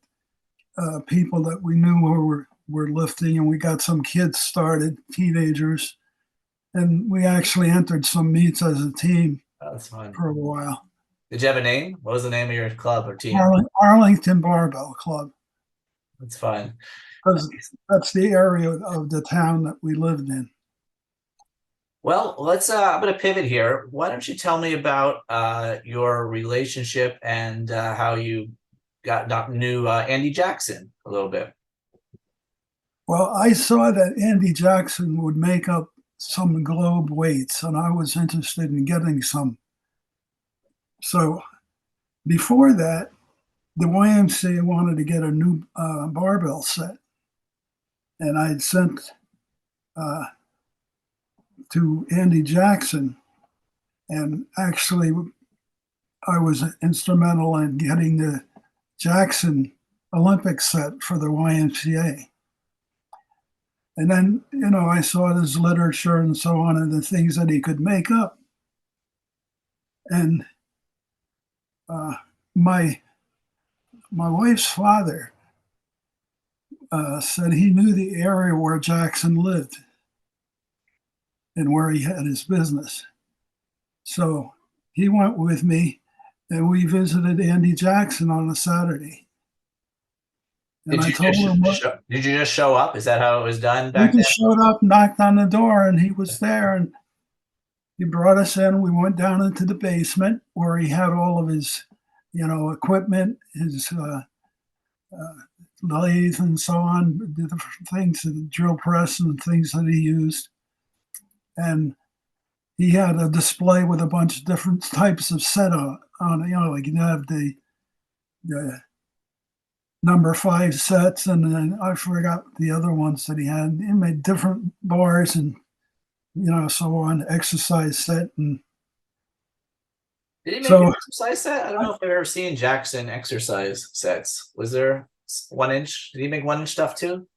people that we knew who were were lifting, and we got some kids started, teenagers, and we actually entered some meets as a team Oh, that's fun. for a while. Did you have a name? What was the name of your club or team? Arlington Barbell Club, That's fun. because that's the area of the town that we lived in. Well, let's I'm gonna pivot here. Why don't you tell me about your relationship and how you knew Andy Jackson a little bit. Well, I saw that Andy Jackson would make up some globe weights, and I was interested in getting some. So before that, the YMCA wanted to get a new barbell set, and I had sent uh, to Andy Jackson, and actually, I was instrumental in getting the Jackson Olympic set for the YMCA. And then, I saw his literature and so on, and the things that he could make up. And uh, my my wife's father said he knew the area where Jackson lived and where he had his business. So he went with me, and we visited Andy Jackson on a Saturday. And I told him Did you just show up? Is that how it was done we back then? just showed up, knocked on the door, and he was there. And he brought us in. We went down into the basement where he had all of his, equipment, his lathe and so on, the different things, the drill press and things that he used. And he had a display with a bunch of different types of set on like you have the number 5 sets, and then I forgot the other ones that he had. He made different bars and so on, exercise set. And Did he make an so exercise set? I don't know if I've ever seen Jackson exercise sets. Was there 1 inch? Did he make 1 inch stuff too?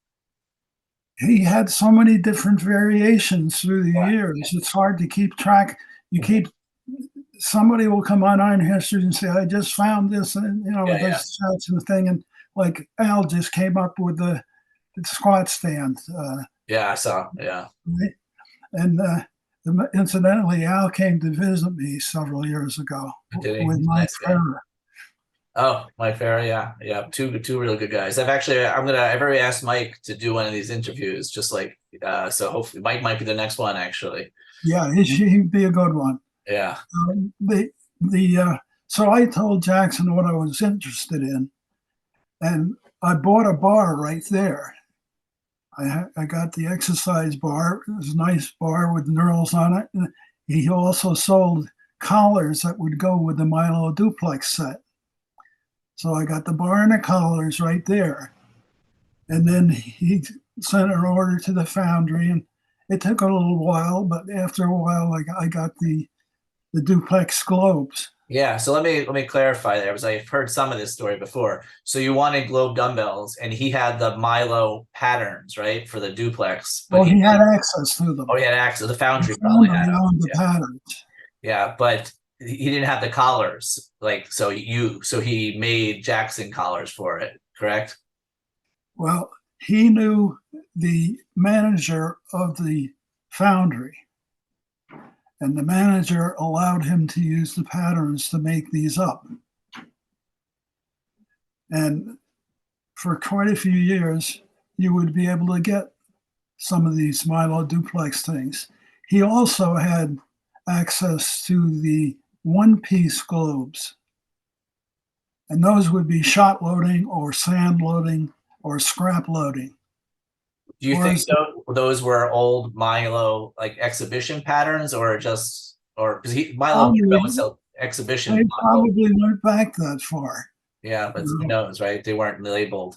he had so many different variations through the Wow. years. It's hard to keep track. You keep somebody will come on IronHistory and say, "I just found this," and Yeah, yeah, this Jackson thing, and like Al just came up with the squat stand. yeah. I saw. Yeah, And incidentally, Al came to visit me several years ago did he? with He's a Mike nice guy. Farrer. Oh, Mike Farrer, yeah, yeah, two really good guys. I've already asked Mike to do one of these interviews, just like so hopefully Mike might be the next one actually. Yeah, he'd be a good one. Yeah. So I told Jackson what I was interested in, and I bought a bar right there. I got the exercise bar. It was a nice bar with knurls on it. And he also sold collars that would go with the Milo duplex set. So I got the bar and the collars right there. And then he sent an order to the foundry, and it took a little while, but after a while, I got the duplex globes. Yeah, so let me clarify there, because I've heard some of this story before. So you wanted globe dumbbells, and he had the Milo patterns, right, for the duplex. But Well, he had access to them. he had access. The foundry The probably foundry had them. owned the Yeah, patterns. yeah, but he didn't have the collars. Like, so he made Jackson collars for it, correct? Well, he knew the manager of the foundry, and the manager allowed him to use the patterns to make these up. And for quite a few years, you would be able to get some of these Milo duplex things. He also had access to the one-piece globes, and those would be shot loading or sand loading or scrap loading. Do you think those were old Milo like exhibition patterns, or because Milo was an exhibition They model? probably went back that far. Yeah, but who knows, right? They weren't labeled.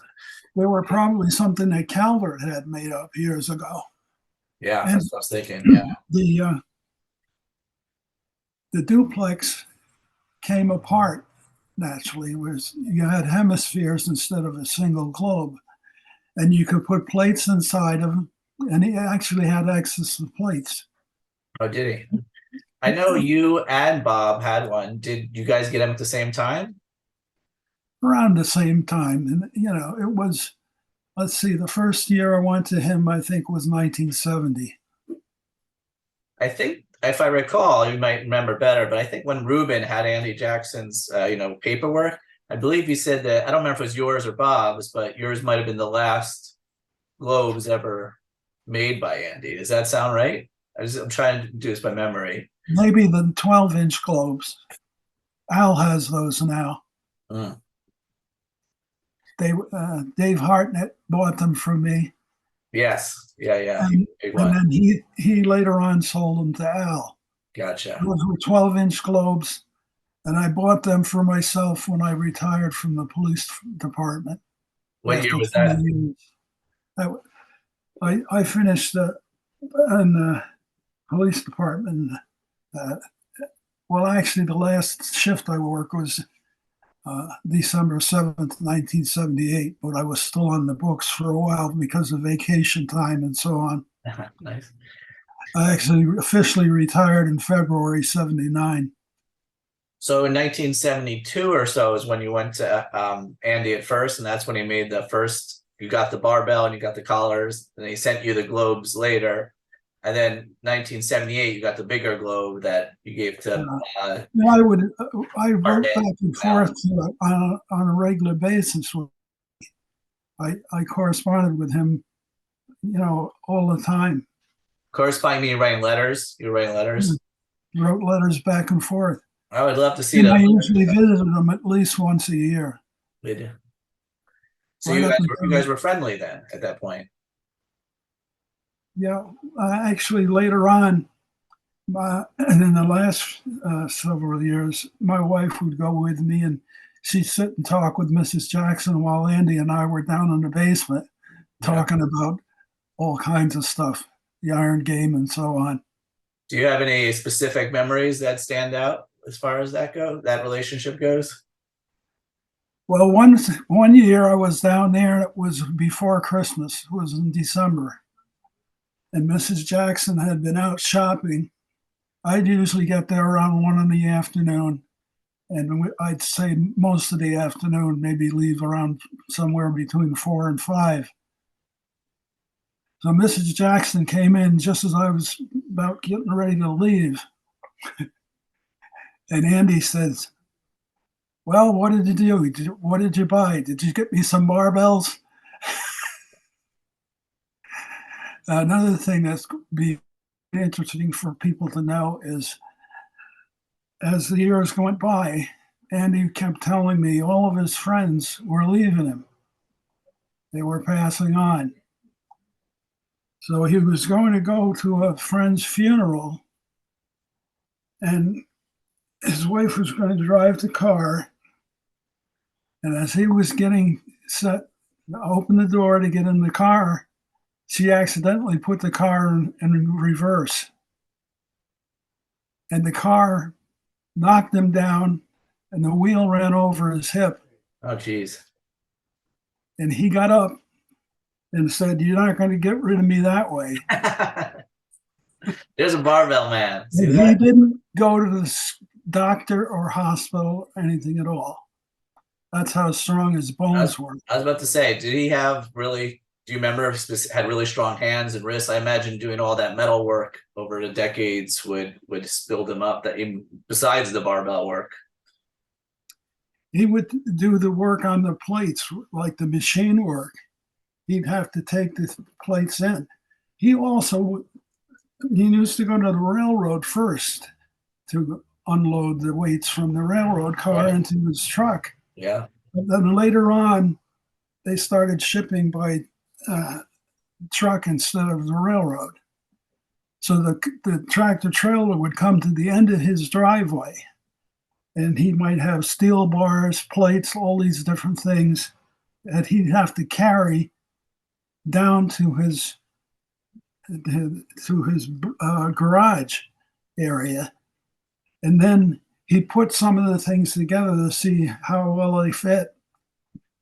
They were probably something that Calvert had made up years ago. Yeah, And that's what I was thinking. Yeah. The duplex came apart naturally. Was you had hemispheres instead of a single globe, and you could put plates inside of them, and he actually had access to plates. Oh, did he? I know you and Bob had one. Did you guys get them at the same time? Around the same time, and it was let's see, the first year I went to him, I think, was 1970. I think, if I recall, you might remember better, but I think when Ruben had Andy Jackson's, paperwork, I believe he said that, I don't remember if it was yours or Bob's, but yours might have been the last globes ever made by Andy. Does that sound right? I'm trying to do this by memory. Maybe the 12-inch globes. Al has those now. Mm. Dave Hartnett bought them from me. Yes. Yeah. Big And one. then he later on sold them to Al. Gotcha. Those were 12-inch globes, and I bought them for myself when I retired from the police department What year after was 20 that? years. I finished in the police department. Uh, well, actually, the last shift I worked was December 7th, 1978, but I was still on the books for a while because of vacation time and so on. Nice. I actually officially retired in February 79. So in 1972 or so is when you went to Andy at first, and that's when he made the first. You got the barbell and you got the collars, and he sent you the globes later. And then 1978, you got the bigger globe that you gave to I wrote Hartnett. back and forth on a regular basis. I corresponded with him, all the time. Corresponding meaning writing letters. You were writing letters. Wrote letters back and forth. I would love to see And I those. usually visited him at least once a year. So Right up you until, guys were friendly then at that point. yeah, actually later on, in the last several years, my wife would go with me and she'd sit and talk with Mrs. Jackson while Andy and I were down in the basement Yeah. talking about all kinds of stuff, the iron game and so on. Do you have any specific memories that stand out as far as that relationship goes? Well, one year I was down there, it was before Christmas, it was in December, and Mrs. Jackson had been out shopping. I'd usually get there around 1 in the afternoon, and I'd say most of the afternoon, maybe leave around somewhere between 4 and 5. So Mrs. Jackson came in just as I was about getting ready to leave. And Andy says, "Well, what did you do? What did you buy? Did you get me some barbells?" Another thing that's be interesting for people to know is as the years went by, Andy kept telling me all of his friends were leaving him. They were passing on. So he was going to go to a friend's funeral, and his wife was going to drive the car. And as he was getting set to open the door to get in the car, she accidentally put the car in reverse. And the car knocked him down, and the wheel ran over his hip. Oh, geez. And he got up and said, "You're not going to get rid of me that way." There's a barbell man. See And he that? didn't go to the doctor or hospital or anything at all. That's how strong his bones were. I was about to say, did he have really, do you remember if he had really strong hands and wrists? I imagine doing all that metal work over the decades would build him up, that even besides the barbell work. He would do the work on the plates, like the machine work. He'd have to take the plates in. He used to go to the railroad first to unload the weights from the railroad car Right. into his truck. Yeah. But then later on, they started shipping by truck instead of the railroad. So the tractor trailer would come to the end of his driveway, and he might have steel bars, plates, all these different things that he'd have to carry down to his garage area, and then he put some of the things together to see how well they fit,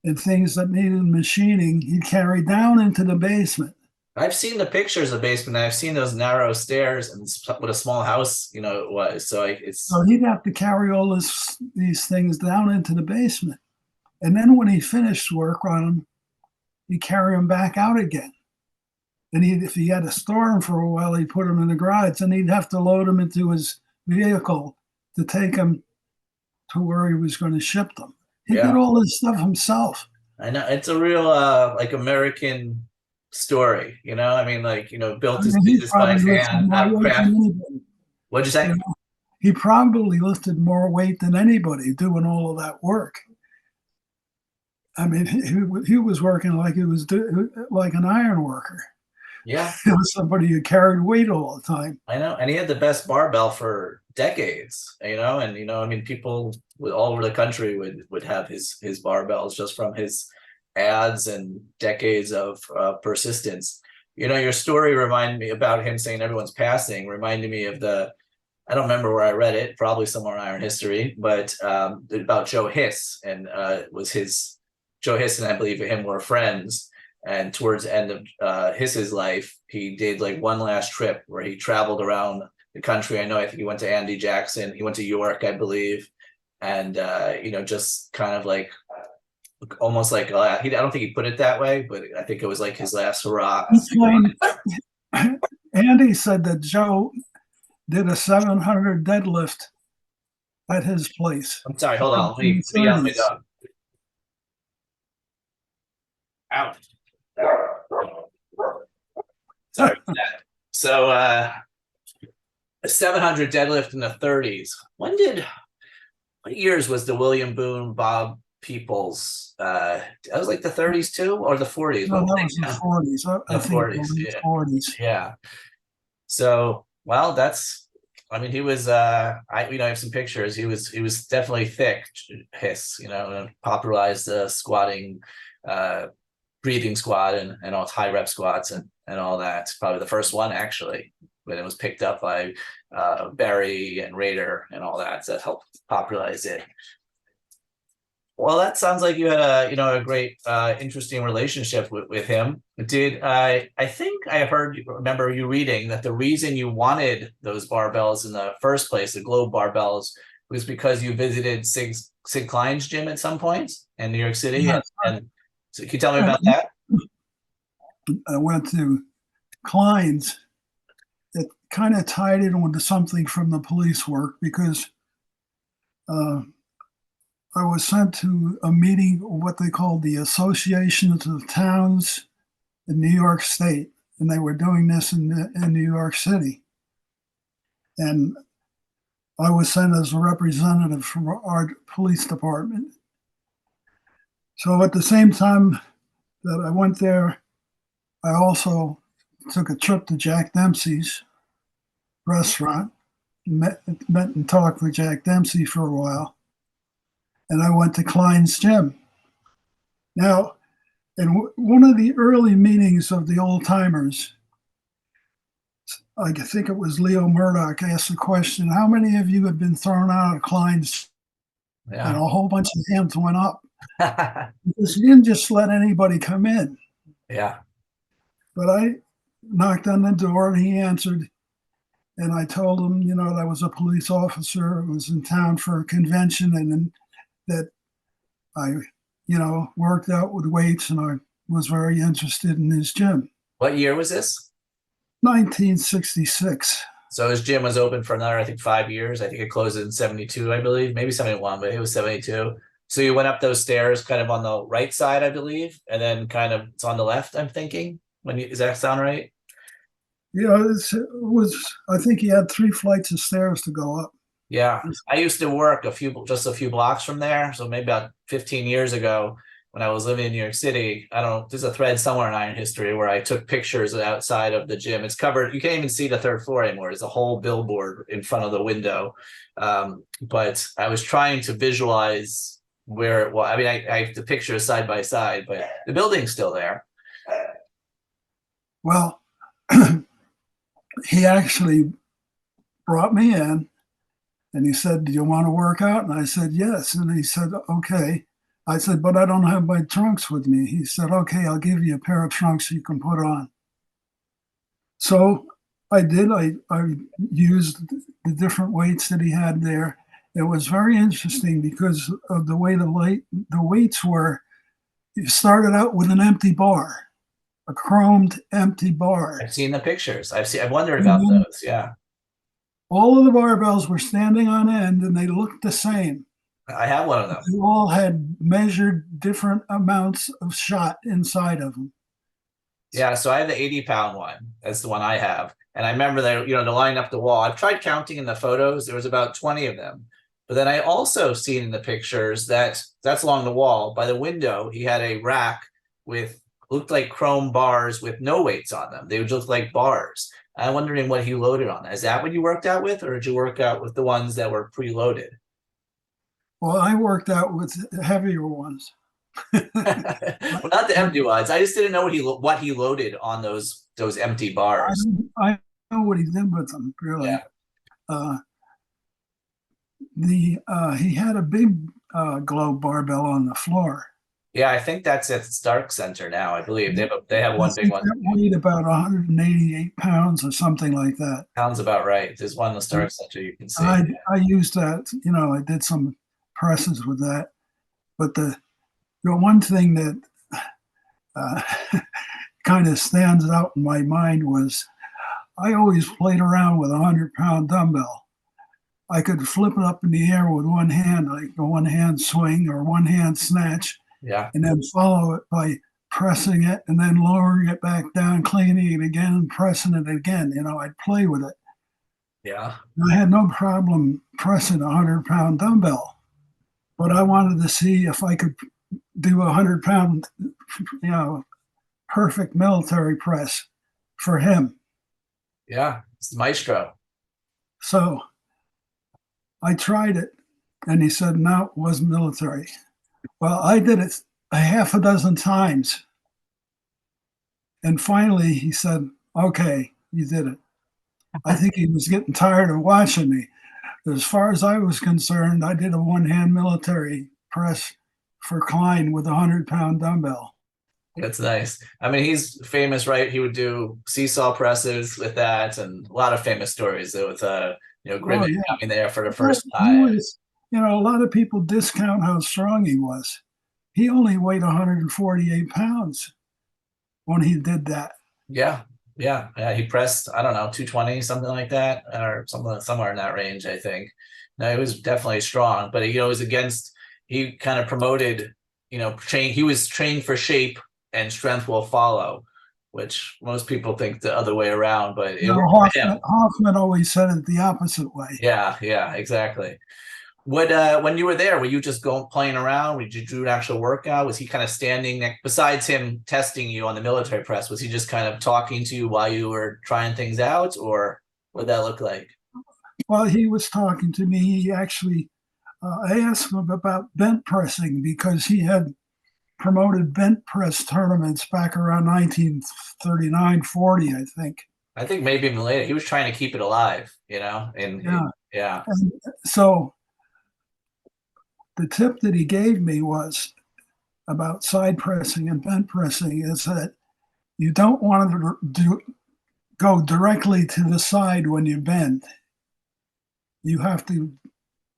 and things that needed machining he'd carry down into the basement. I've seen the pictures of the basement. I've seen those narrow stairs and what a small house, it was. So it's. So he'd have to carry all these things down into the basement, and then when he finished work on them, he'd carry them back out again. And if he had to store them for a while, he'd put them in the garage, and he'd have to load them into his vehicle to take them to where he was going to ship them. He did all this stuff himself. I know, it's a real like American story, you know. I mean, like, you know, built his He business by probably lifted hand, more out of weight craft. than anybody. What'd you say? You know, he probably lifted more weight than anybody doing all of that work. I mean, he was working like he was like an iron worker. Yeah, It was somebody who carried weight all the time. I know, and he had the best barbell for decades, you know. And you know, I mean, people all over the country would have his barbells just from his ads and decades of persistence. You know, your story reminded me about him saying everyone's passing. Reminded me of the, I don't remember where I read it, probably somewhere in Iron History, but about Joe Hiss, and it was his Joe Hiss and I believe him were friends. And towards the end of Hiss's life, he did like one last trip where he traveled around the country. I think he went to Andy Jackson. He went to York, I believe, and you know, just kind of like almost like I don't think he put it that way, but I think it was like his last hurrah. Andy said that Joe did a 700 deadlift at his place. I'm sorry, hold on. Let me yell my dog. Ouch. Sorry for that. So a 700 deadlift in the 30s. What years was the William Boone Bob Peoples? That was like the 30s too, or the 40s? No, that was the 40s. The 40s, yeah. 40s. Yeah. So, well, that's, I mean, he was I have some pictures. He was definitely thick, Hiss, you know, and popularized the squatting, breathing squat and all high rep squats and all that. Probably the first one actually, but it was picked up by Barry and Raider and all that. So that helped popularize it. Well, that sounds like you had a great interesting relationship with him. Did I think I remember you reading that the reason you wanted those barbells in the first place, the Globe barbells, was because you visited Sig Klein's gym at some point in New York City. Yes. And so can you tell me about that? I went to Klein's. It kind of tied in into something from the police work because I was sent to a meeting, what they called the Associations of Towns in New York State, and they were doing this in New York City. And I was sent as a representative from our police department. So at the same time that I went there, I also took a trip to Jack Dempsey's restaurant, met and talked with Jack Dempsey for a while. And I went to Klein's gym. Now, in one of the early meetings of the old timers, I think it was Leo Murdoch asked the question, how many of you have been thrown out of Klein's? Yeah. And a whole bunch of hands went up. Because he didn't just let anybody come in. Yeah. But I knocked on the door and he answered. And I told him, that I was a police officer, was in town for a convention, and that I, worked out with weights, and I was very interested in his gym. What year was this? 1966. So his gym was open for another, I think, 5 years. I think it closed in 72, I believe, maybe 71, but it was 72. So you went up those stairs kind of on the right side, I believe, and then kind of it's on the left, I'm thinking. Does that sound right? Yeah, it was, I think he had 3 flights of stairs to go up. Yeah, I used to work just a few blocks from there. So maybe about 15 years ago when I was living in New York City, I don't know, there's a thread somewhere in Iron History where I took pictures outside of the gym. It's covered. You can't even see the 3rd floor anymore. There's a whole billboard in front of the window. But I was trying to visualize where it was. I mean, I have the pictures side by side, but the building's still there. Well, he actually brought me in and he said, do you want to work out? And I said, yes. And he said, okay. I said, but I don't have my trunks with me. He said, okay, I'll give you a pair of trunks you can put on. So I did. I used the different weights that he had there. It was very interesting because of the way the weights were. you started out with an empty bar, a chromed empty bar. I've seen the pictures. I've wondered And about then those. Yeah. all of the barbells were standing on end and they looked the same. I have one of them. They all had measured different amounts of shot inside of them. Yeah, so I have the 80-pound one. That's the one I have. And I remember they, to line up the wall. I've tried counting in the photos. There was about 20 of them. But then I also seen in the pictures that that's along the wall. By the window, he had a rack with looked like chrome bars with no weights on them. They would look like bars. I'm wondering what he loaded on. Is that what you worked out with, or did you work out with the ones that were preloaded? Well, I worked out with heavier ones. Well, not the empty ones. I just didn't know what he loaded on those empty bars. I know what he did with them, really. Yeah. Uh, he had a big globe barbell on the floor. Yeah, I think that's at Stark Center now. I believe they have one big one. That weighed about 188 pounds or something like that. Sounds about right. There's one in the Stark Center you can see. I used that. I did some presses with that. But the one thing that uh, kind of stands out in my mind was I always played around with a 100-pound dumbbell. I could flip it up in the air with one hand, like a one-hand swing or one-hand snatch, Yeah. and then follow it by pressing it and then lowering it back down, cleaning it again, and pressing it again. I'd play with it. Yeah. I had no problem pressing a 100-pound dumbbell, but I wanted to see if I could do a 100-pound, perfect military press for him. Yeah. It's the maestro. So I tried it, and he said, no, it wasn't military. Well, I did it a half a dozen times. And finally, he said, okay, you did it. I think he was getting tired of watching me. As far as I was concerned, I did a one-hand military press for Klein with a 100-pound dumbbell. That's nice. I mean, he's famous, right? He would do seesaw presses with that, and a lot of famous stories with Grimmett coming there for the first time. He was, a lot of people discount how strong he was. He only weighed 148 pounds when he did that. Yeah. He pressed, I don't know, 220, something like that, or somewhere in that range, I think. No, he was definitely strong, but he was against. He kind of promoted, he was trained for shape and strength will follow, which most people think the other way around, but it worked for him. Hoffman always said it the opposite way. Yeah, exactly. When you were there, were you just playing around? Did you do an actual workout? Was he kind of standing besides him testing you on the military press? Was he just kind of talking to you while you were trying things out, or what did that look like? Well, he was talking to me. He actually, I asked him about bent pressing because he had promoted bent press tournaments back around 1939, 40, I think. I think maybe even later. He was trying to keep it alive, yeah. And so the tip that he gave me was about side pressing and bent pressing is that you don't want to go directly to the side when you bend. You have to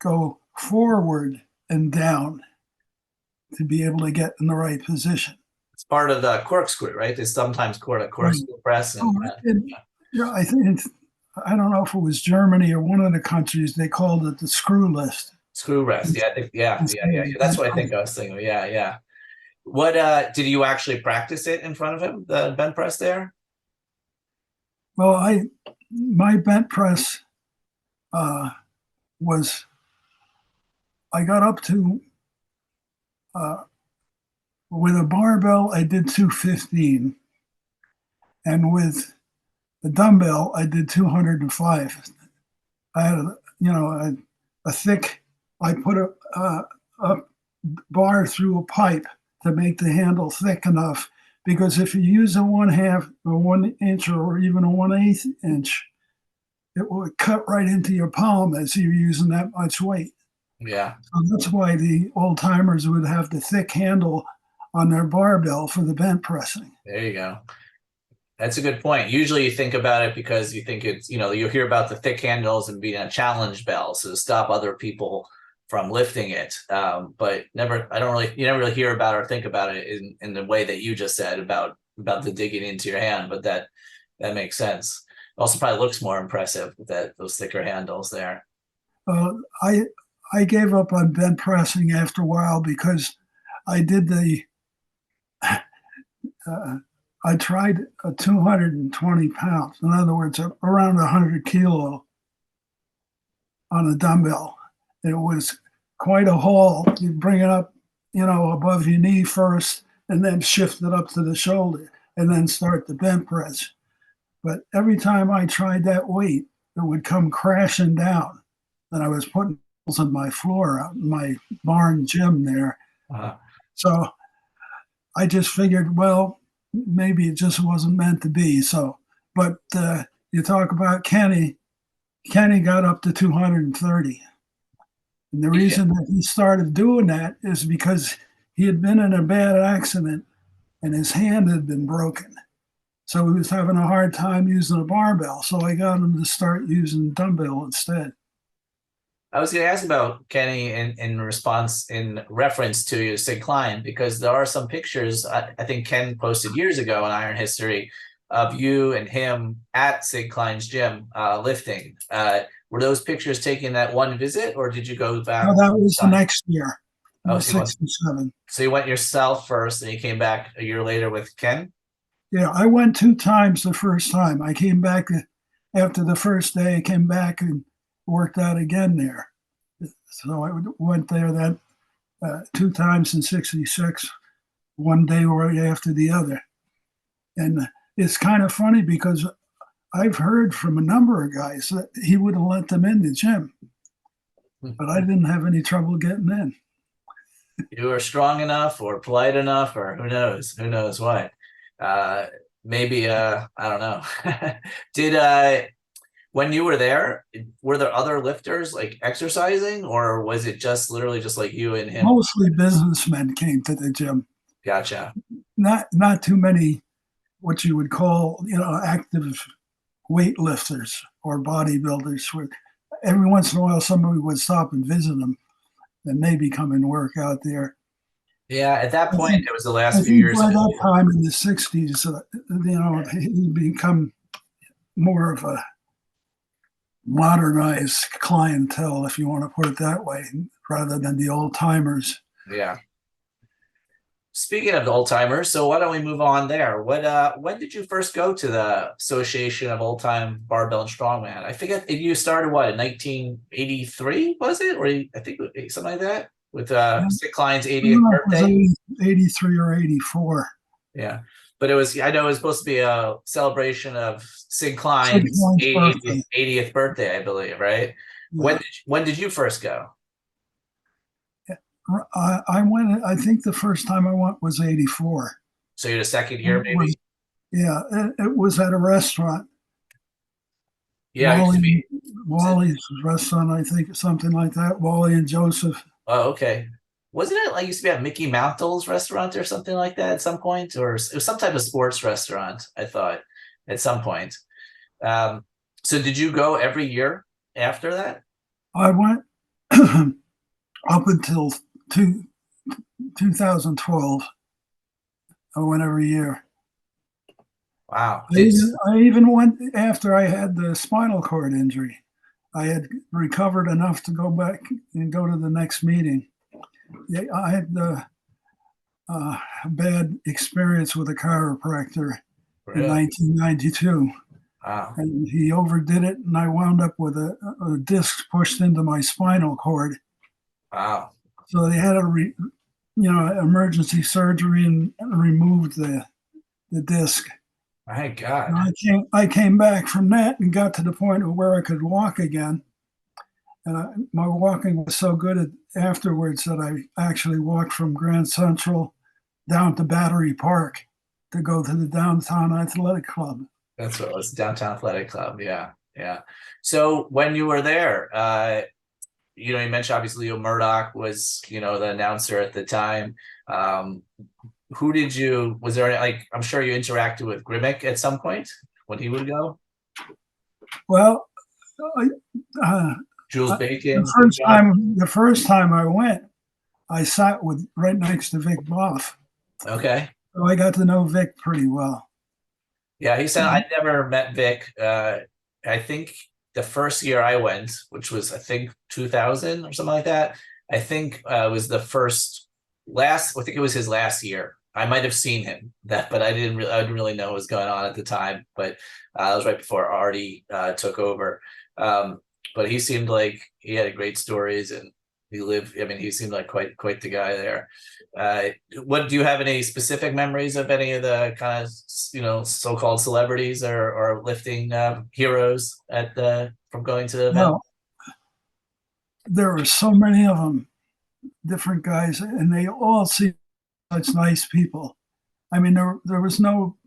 go forward and down to be able to get in the right position. It's part of the corkscrew, right? They sometimes call it a corkscrew press. I think I don't know if it was Germany or one of the countries, they called it the screw list. Screw rest. Yeah. That's what I think I was thinking. Yeah. What did you actually practice it in front of him, the bent press there? Well, my bent press was, I got up to, with a barbell, I did 215. And with the dumbbell, I did 205. I had, a thick, I put a bar through a pipe to make the handle thick enough, because if you use a 1/2 or 1 inch or even a 1/8 inch, it will cut right into your palm as you're using that much weight. Yeah. So that's why the old timers would have the thick handle on their barbell for the bent pressing. There you go. That's a good point. Usually you think about it because you think it's, you hear about the thick handles and being a challenge bell, so to stop other people from lifting it, but never. I don't really. You never really hear about or think about it in the way that you just said about the digging into your hand. But that makes sense. Also, probably looks more impressive with those thicker handles there. Uh, I I gave up on bench pressing after a while because I did the uh, I tried a 220 pounds. In other words, around 100 kilo on a dumbbell. It was quite a haul. You bring it up, above your knee first, and then shift it up to the shoulder, and then start the bench press. But every time I tried that weight, it would come crashing down. And I was putting holes in my floor out in my barn gym there. Uh, So I just figured, well, maybe it just wasn't meant to be. So, but you talk about Kenny. Kenny got up to 230. And the yeah, reason that he started doing that is because he had been in a bad accident and his hand had been broken. So he was having a hard time using a barbell. So I got him to start using dumbbell instead. I was going to ask about Kenny in reference to Sig Klein, because there are some pictures I think Ken posted years ago on Iron History of you and him at Sig Klein's gym lifting. Were those pictures taken that one visit, or did you go Now back that was the time? next year, Oh, the 67. so you went yourself first, and you came back a year later with Ken? Yeah, I went 2 times the first time. I came back after the first day. I came back and worked out again there. So I went there then 2 times in '66, one day right after the other. And it's kind of funny because I've heard from a number of guys that he wouldn't let them in the gym, but I didn't have any trouble getting in. You were strong enough or polite enough, or who knows what. Uh, maybe I don't know. Did when you were there, were there other lifters like exercising, or was it just literally just like you and him? Mostly businessmen came to the gym. Gotcha. Not too many what you would call active weightlifters or bodybuilders. Every once in a while, somebody would stop and visit them and maybe come and work out there. Yeah, at that I point, think, it was the I last few think years by of that it. time in the '60s, he'd become more of a modernized clientele, if you want to put it that way, rather than the old timers. Yeah. Speaking of the old timers, so why don't we move on there? When did you first go to the Association of Old Time Barbell and Strongman? I forget if you started what in 1983, was it? Or I think something like that with I Stick Klein's don't 80th know if it was birthday. 83 or 84. Yeah. But I know it was supposed to be a celebration of Sig Sig Klein's Klein's 80th, birthday. 80th birthday, I believe, right? Yeah. When did you first go? I went, I think the first time I went was '84. So you're the second And year, it maybe? was, yeah, it was at a restaurant, Yeah, it used to be. Wally, Wally's restaurant, I think, something like that. Wally and Joseph. Oh, okay. Wasn't it like used to be at Mickey Mantle's restaurant or something like that at some point? Or it was some type of sports restaurant, I thought, at some point. Um, so did you go every year after that? I went up until two, 2012. I went every year. Wow. I even went after I had the spinal cord injury. I had recovered enough to go back and go to the next meeting. Yeah, I had a bad experience with a chiropractor in Really? 1992, Wow. and he overdid it, and I wound up with a disc pushed into my spinal cord. Wow. So they had emergency surgery and removed the disc. My And God. I came back from that and got to the point of where I could walk again. And my walking was so good afterwards that I actually walked from Grand Central down to Battery Park to go to the downtown athletic club. That's what it was. Downtown Athletic Club. Yeah. Yeah. So when you were there, you mentioned obviously Leo Murdoch was, the announcer at the time. Um, was there like, I'm sure you interacted with Grimmick at some point when he would go? Well, I, Jules The Bacon, Big first John. time, the first time I went, I sat with right next to Vic Boff, Okay. so I got to know Vic pretty well. Yeah, he said I never met Vic. I think the first year I went, which was I think 2000 or something like that. I think was the first last. I think it was his last year. I might have seen him that, but I didn't really know what was going on at the time. But that was right before Artie took over. Um, but he seemed like he had great stories, and he lived. I mean, he seemed like quite the guy there. Uh, what do you have any specific memories of any of the kind of so-called celebrities or lifting heroes at the from going to the event? Well, there were so many of them, different guys, and they all seemed such nice people. I mean, there was no,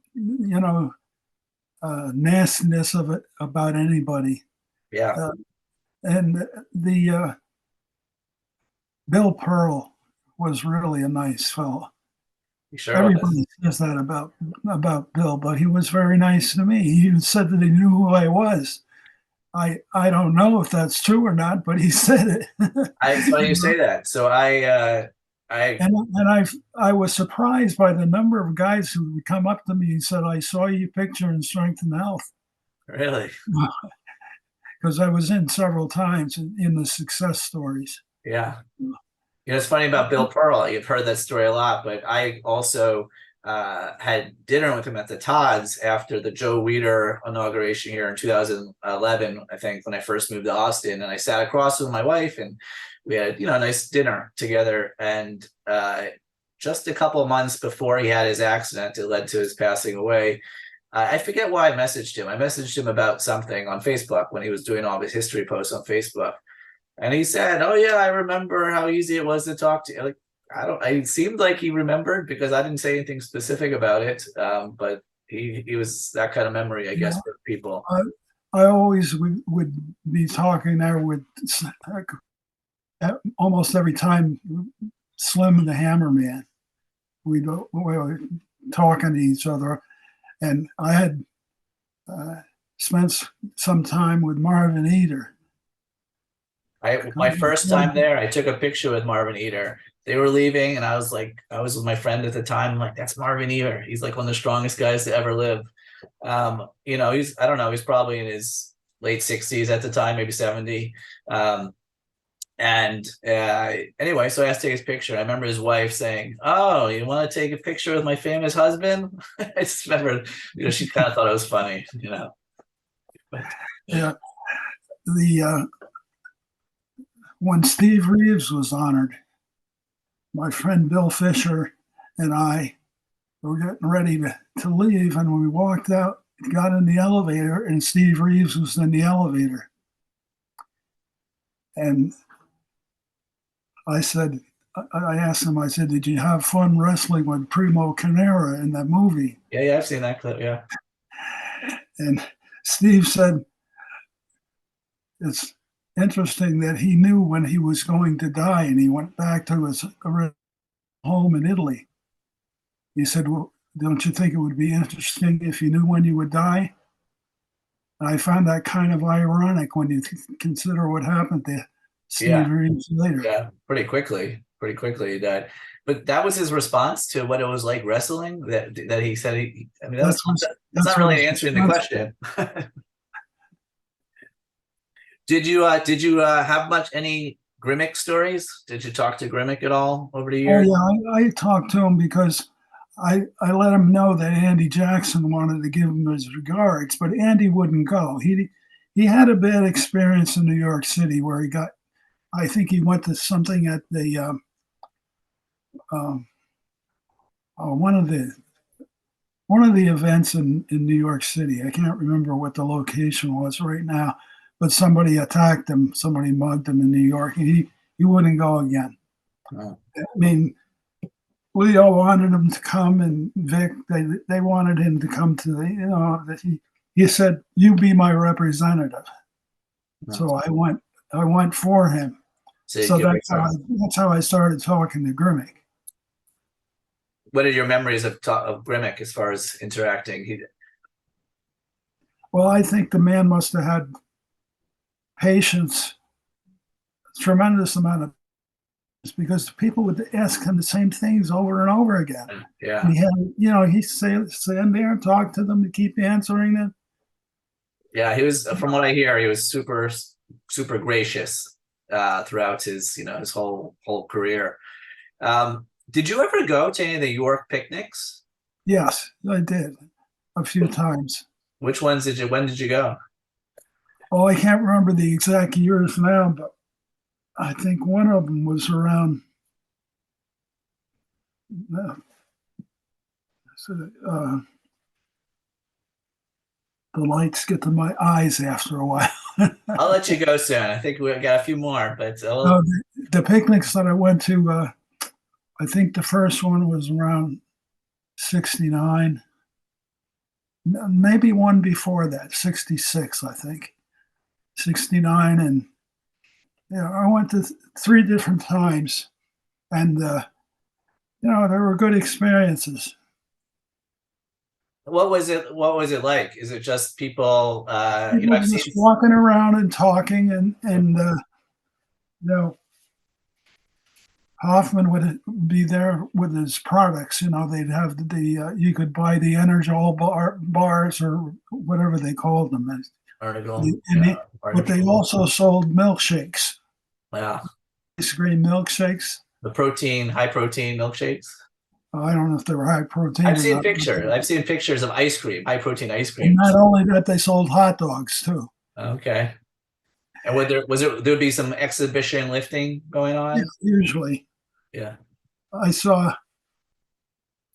nastiness of it about anybody. Yeah, Uh, and the Bill Pearl was really a nice fellow. he sure was. Everybody says that about Bill, but he was very nice to me. He even said that he knew who I was. I don't know if that's true or not, but he said it. It's funny you say that. So I I was surprised by the number of guys who would come up to me and said, "I saw your picture in Strength and Health," really, because I was in several times in the success stories. yeah. It's funny about Bill Pearl. You've heard that story a lot, but I also had dinner with him at the Todd's after the Joe Weider inauguration here in 2011, I think, when I first moved to Austin. And I sat across with my wife, and we had, a nice dinner together. And just a couple of months before he had his accident, it led to his passing away. I forget why I messaged him. I messaged him about something on Facebook when he was doing all his history posts on Facebook. And he said, "Oh yeah, I remember how easy it was to talk to you." Like, I don't. It seemed like he remembered because I didn't say anything specific about it. But he was that kind of memory, I guess, Yeah, for people. I always would be talking there with almost every time Slim the Hammer Man. We were talking to each other, and I had uh, spent some time with Marvin Eder. My first time there, I took a picture with Marvin Eder. They were leaving, and I was with my friend at the time. I'm like, "That's Marvin Eder. He's like one of the strongest guys to ever live." He's I don't know, he's probably in his late 60s at the time, maybe 70. Um, And anyway, so I asked to take his picture. I remember his wife saying, "Oh, you want to take a picture with my famous husband?" I just remember, she kind of thought it was funny. But Yeah, the when Steve Reeves was honored, my friend Bill Fisher and I were getting ready to leave, and we walked out, got in the elevator, and Steve Reeves was in the elevator. And I said, I asked him, I said, "Did you have fun wrestling with Primo Carnera in that movie?" yeah, I've seen that clip. Yeah, And Steve said, "It's interesting that he knew when he was going to die, and he went back to his home in Italy." He said, "Well, don't you think it would be interesting if you knew when you would die?" And I found that kind of ironic when you consider what happened to yeah, Steve Reeves later. yeah. Pretty quickly that. But that was his response to what it was like wrestling. That he said. I mean, That's what that's that's not what really his answering the response. question. Did you have any Grimmick stories? Did you talk to Grimmick at all over the Oh years? yeah, I talked to him because I let him know that Andy Jackson wanted to give him his regards, but Andy wouldn't go. He had a bad experience in New York City where he got. I think he went to something at the um, one of the events in New York City. I can't remember what the location was right now, but somebody attacked him. Somebody mugged him in New York, and he wouldn't go again. Oh, I mean, Leo wanted him to come, and Vic they wanted him to come to the that he said, "You be my representative." no. So I went for him. So So give me that's how I started talking to Grimmick. what are your memories of Grimmick as far as interacting? Well, I think the man must have had patience tremendous amount of because people would ask him the same things over and over again. Yeah. And he had, he'd stand there and talk to them to keep answering them. Yeah, he was, from what I hear, he was super, super gracious throughout his, his whole career. Did you ever go to any of the York picnics? Yes, I did a few times. Which ones did you? When did you go? Oh, I can't remember the exact years now, but I think one of them was around. Uh, the lights get to my eyes after a while. I'll let you go soon. I think we got a few more, but the picnics that I went to, I think the first one was around 69. Maybe one before that, 66, I think. 69. And I went to three different times. And, there were good experiences. what was it? What was it like? Is it just people? People I've seen. just walking around and talking, and Hoffman would be there with his products. They'd have you could buy the Energol bars or whatever they called them. Article. But they also sold milkshakes, Yeah. ice cream milkshakes. The high protein milkshakes. I don't know if they were high protein. I've seen pictures. I've seen pictures of ice cream, high protein ice cream. And not only that, they sold hot dogs too. Okay. And there'd be some exhibition lifting going on? Yeah, usually. Yeah. I saw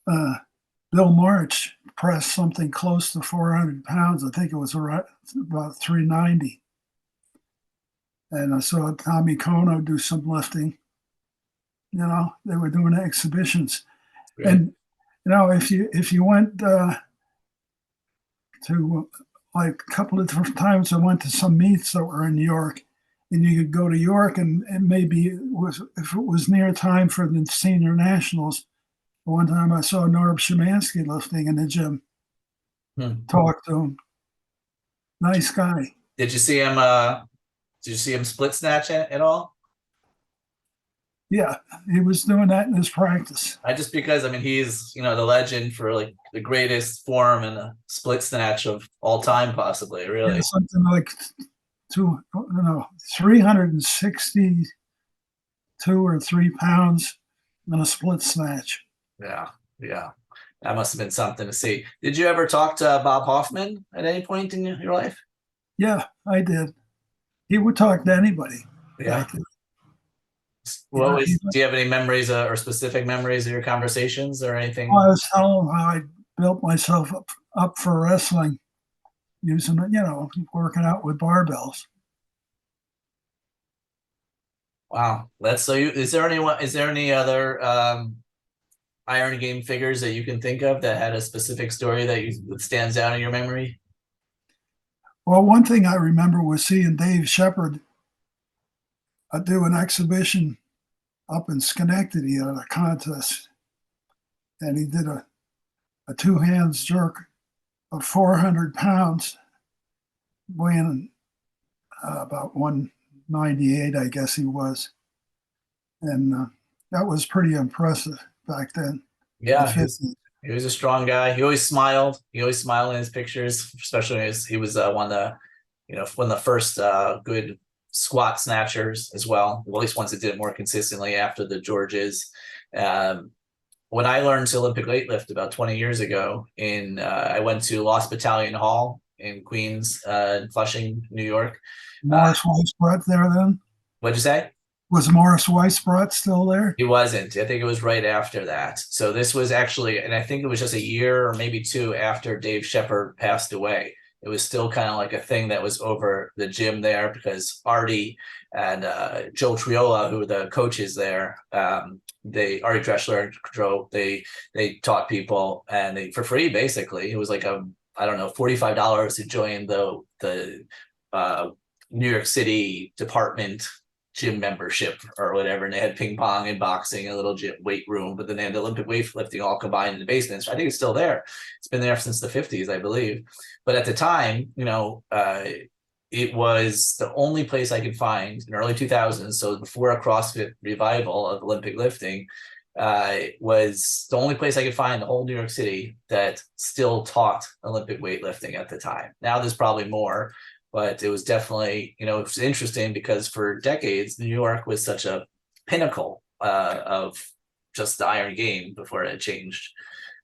Bill March press something close to 400 pounds. I think it was about 390. And I saw Tommy Kono do some lifting. They were doing exhibitions. Great. And if you went to like a couple of different times, I went to some meets that were in New York, and you could go to York, and maybe if it was near time for the senior nationals. One time I saw Norb Szymanski lifting in the gym. Talked to him. Nice guy. Did you see him? Did you see him split snatch at all? Yeah, he was doing that in his practice. Because he's the legend for like the greatest form and a split snatch of all time, possibly. Really, yeah, something like 362 or 3 pounds in a split snatch. Yeah, that must have been something to see. Did you ever talk to Bob Hoffman at any point in your life? Yeah, I did. He would talk to anybody. Yeah. Do you have any memories or specific memories of your conversations or anything? I was telling him how I built myself up for wrestling using, working out with barbells. Wow, that's so. Is there any other Iron Game figures that you can think of that had a specific story that stands out in your memory? Well, one thing I remember was seeing Dave Shepard do an exhibition up in Schenectady at a contest, and he did a two hands jerk of 400 pounds, weighing about 198, I guess he was, and that was pretty impressive back then. Yeah, he was a strong guy. He always smiled. He always smiled in his pictures, especially as he was one of the first good squat snatchers as well. At least once it did it more consistently after the Georges. When I learned to Olympic weightlift about 20 years ago, I went to Lost Battalion Hall in Queens, in Flushing, New York. Morris Weisbrot there then? What'd you say? Was Morris Weisbrot still there? He wasn't. I think it was right after that. So this was actually, and I think it was just a year or maybe two after Dave Shepard passed away. It was still kind of like a thing that was over the gym there because Artie and Joe Triola, who were the coaches there, Artie Dreschler and Joe, they taught people and for free basically. It was like $45 to join the New York City department gym membership or whatever, and they had ping pong and boxing, a little gym weight room, but then they had the Olympic weightlifting all combined in the basement. So I think it's still there. It's been there since the 50s, I believe. But at the time, it was the only place I could find in early 2000s. So before a CrossFit revival of Olympic lifting, was the only place I could find in the whole New York City that still taught Olympic weightlifting at the time. Now there's probably more, but it was definitely, it was interesting because for decades, New York was such a pinnacle of just the iron game before it changed.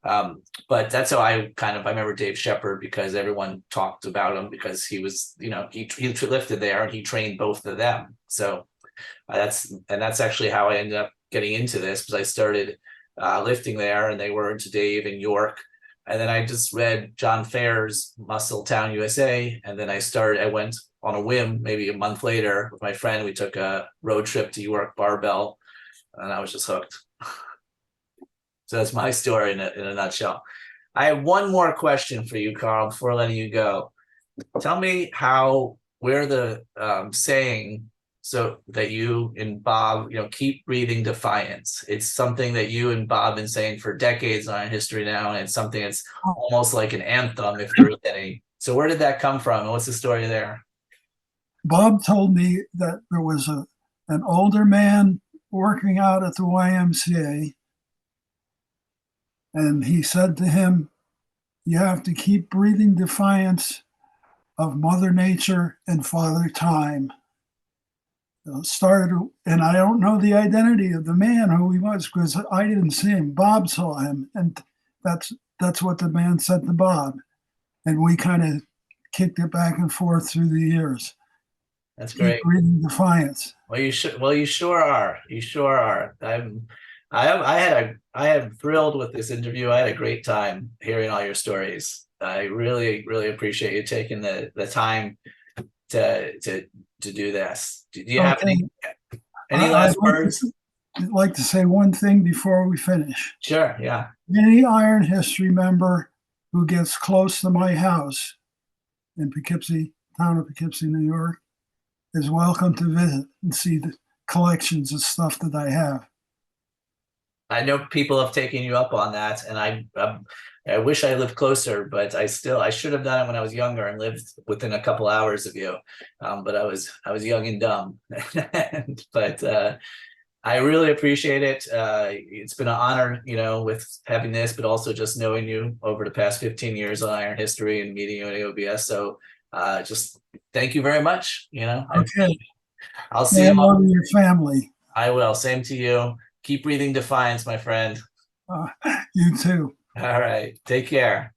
But that's how I remember Dave Shepard, because everyone talked about him because he was, he lifted there and he trained both of them. So that's actually how I ended up getting into this, because I started lifting there and they were into Dave in York. And then I just read John Fair's Muscle Town, USA. And then I went on a whim, maybe a month later with my friend. We took a road trip to York Barbell and I was just hooked. So that's my story in a nutshell. I have one more question for you, Carl, before letting you go. Tell me where the saying, so that you and Bob, keep breathing defiance. It's something that you and Bob have been saying for decades on history now, and it's something that's almost like an anthem, if there is any. So where did that come from, and what's the story there? Bob told me that there was an older man working out at the YMCA, and he said to him, "You have to keep breathing defiance of Mother Nature and Father Time." Started, and I don't know the identity of the man who he was because I didn't see him. Bob saw him, and that's what the man said to Bob, and we kind of kicked it back and forth through the years. That's Keep great. breathing defiance. Well, you should. Well, you sure are. You sure are. I am thrilled with this interview. I had a great time hearing all your stories. I really, really appreciate you taking the time to do this. Do you have Okay, any I'd last words? like to say one thing before we finish. Sure. Yeah. Any Iron History member who gets close to my house in Poughkeepsie, town of Poughkeepsie, New York, is welcome to visit and see the collections of stuff that I have. I know people have taken you up on that, and I wish I lived closer, but I should have done it when I was younger and lived within a couple hours of you. But I was young and dumb. But I really appreciate it. It's been an honor, with having this, but also just knowing you over the past 15 years on Iron History and meeting you at AOBS. So just thank you very much. Okay. I'll see Say you all. hello to your family. I will. Same to you. Keep breathing defiance, my friend. You too. All right. Take care.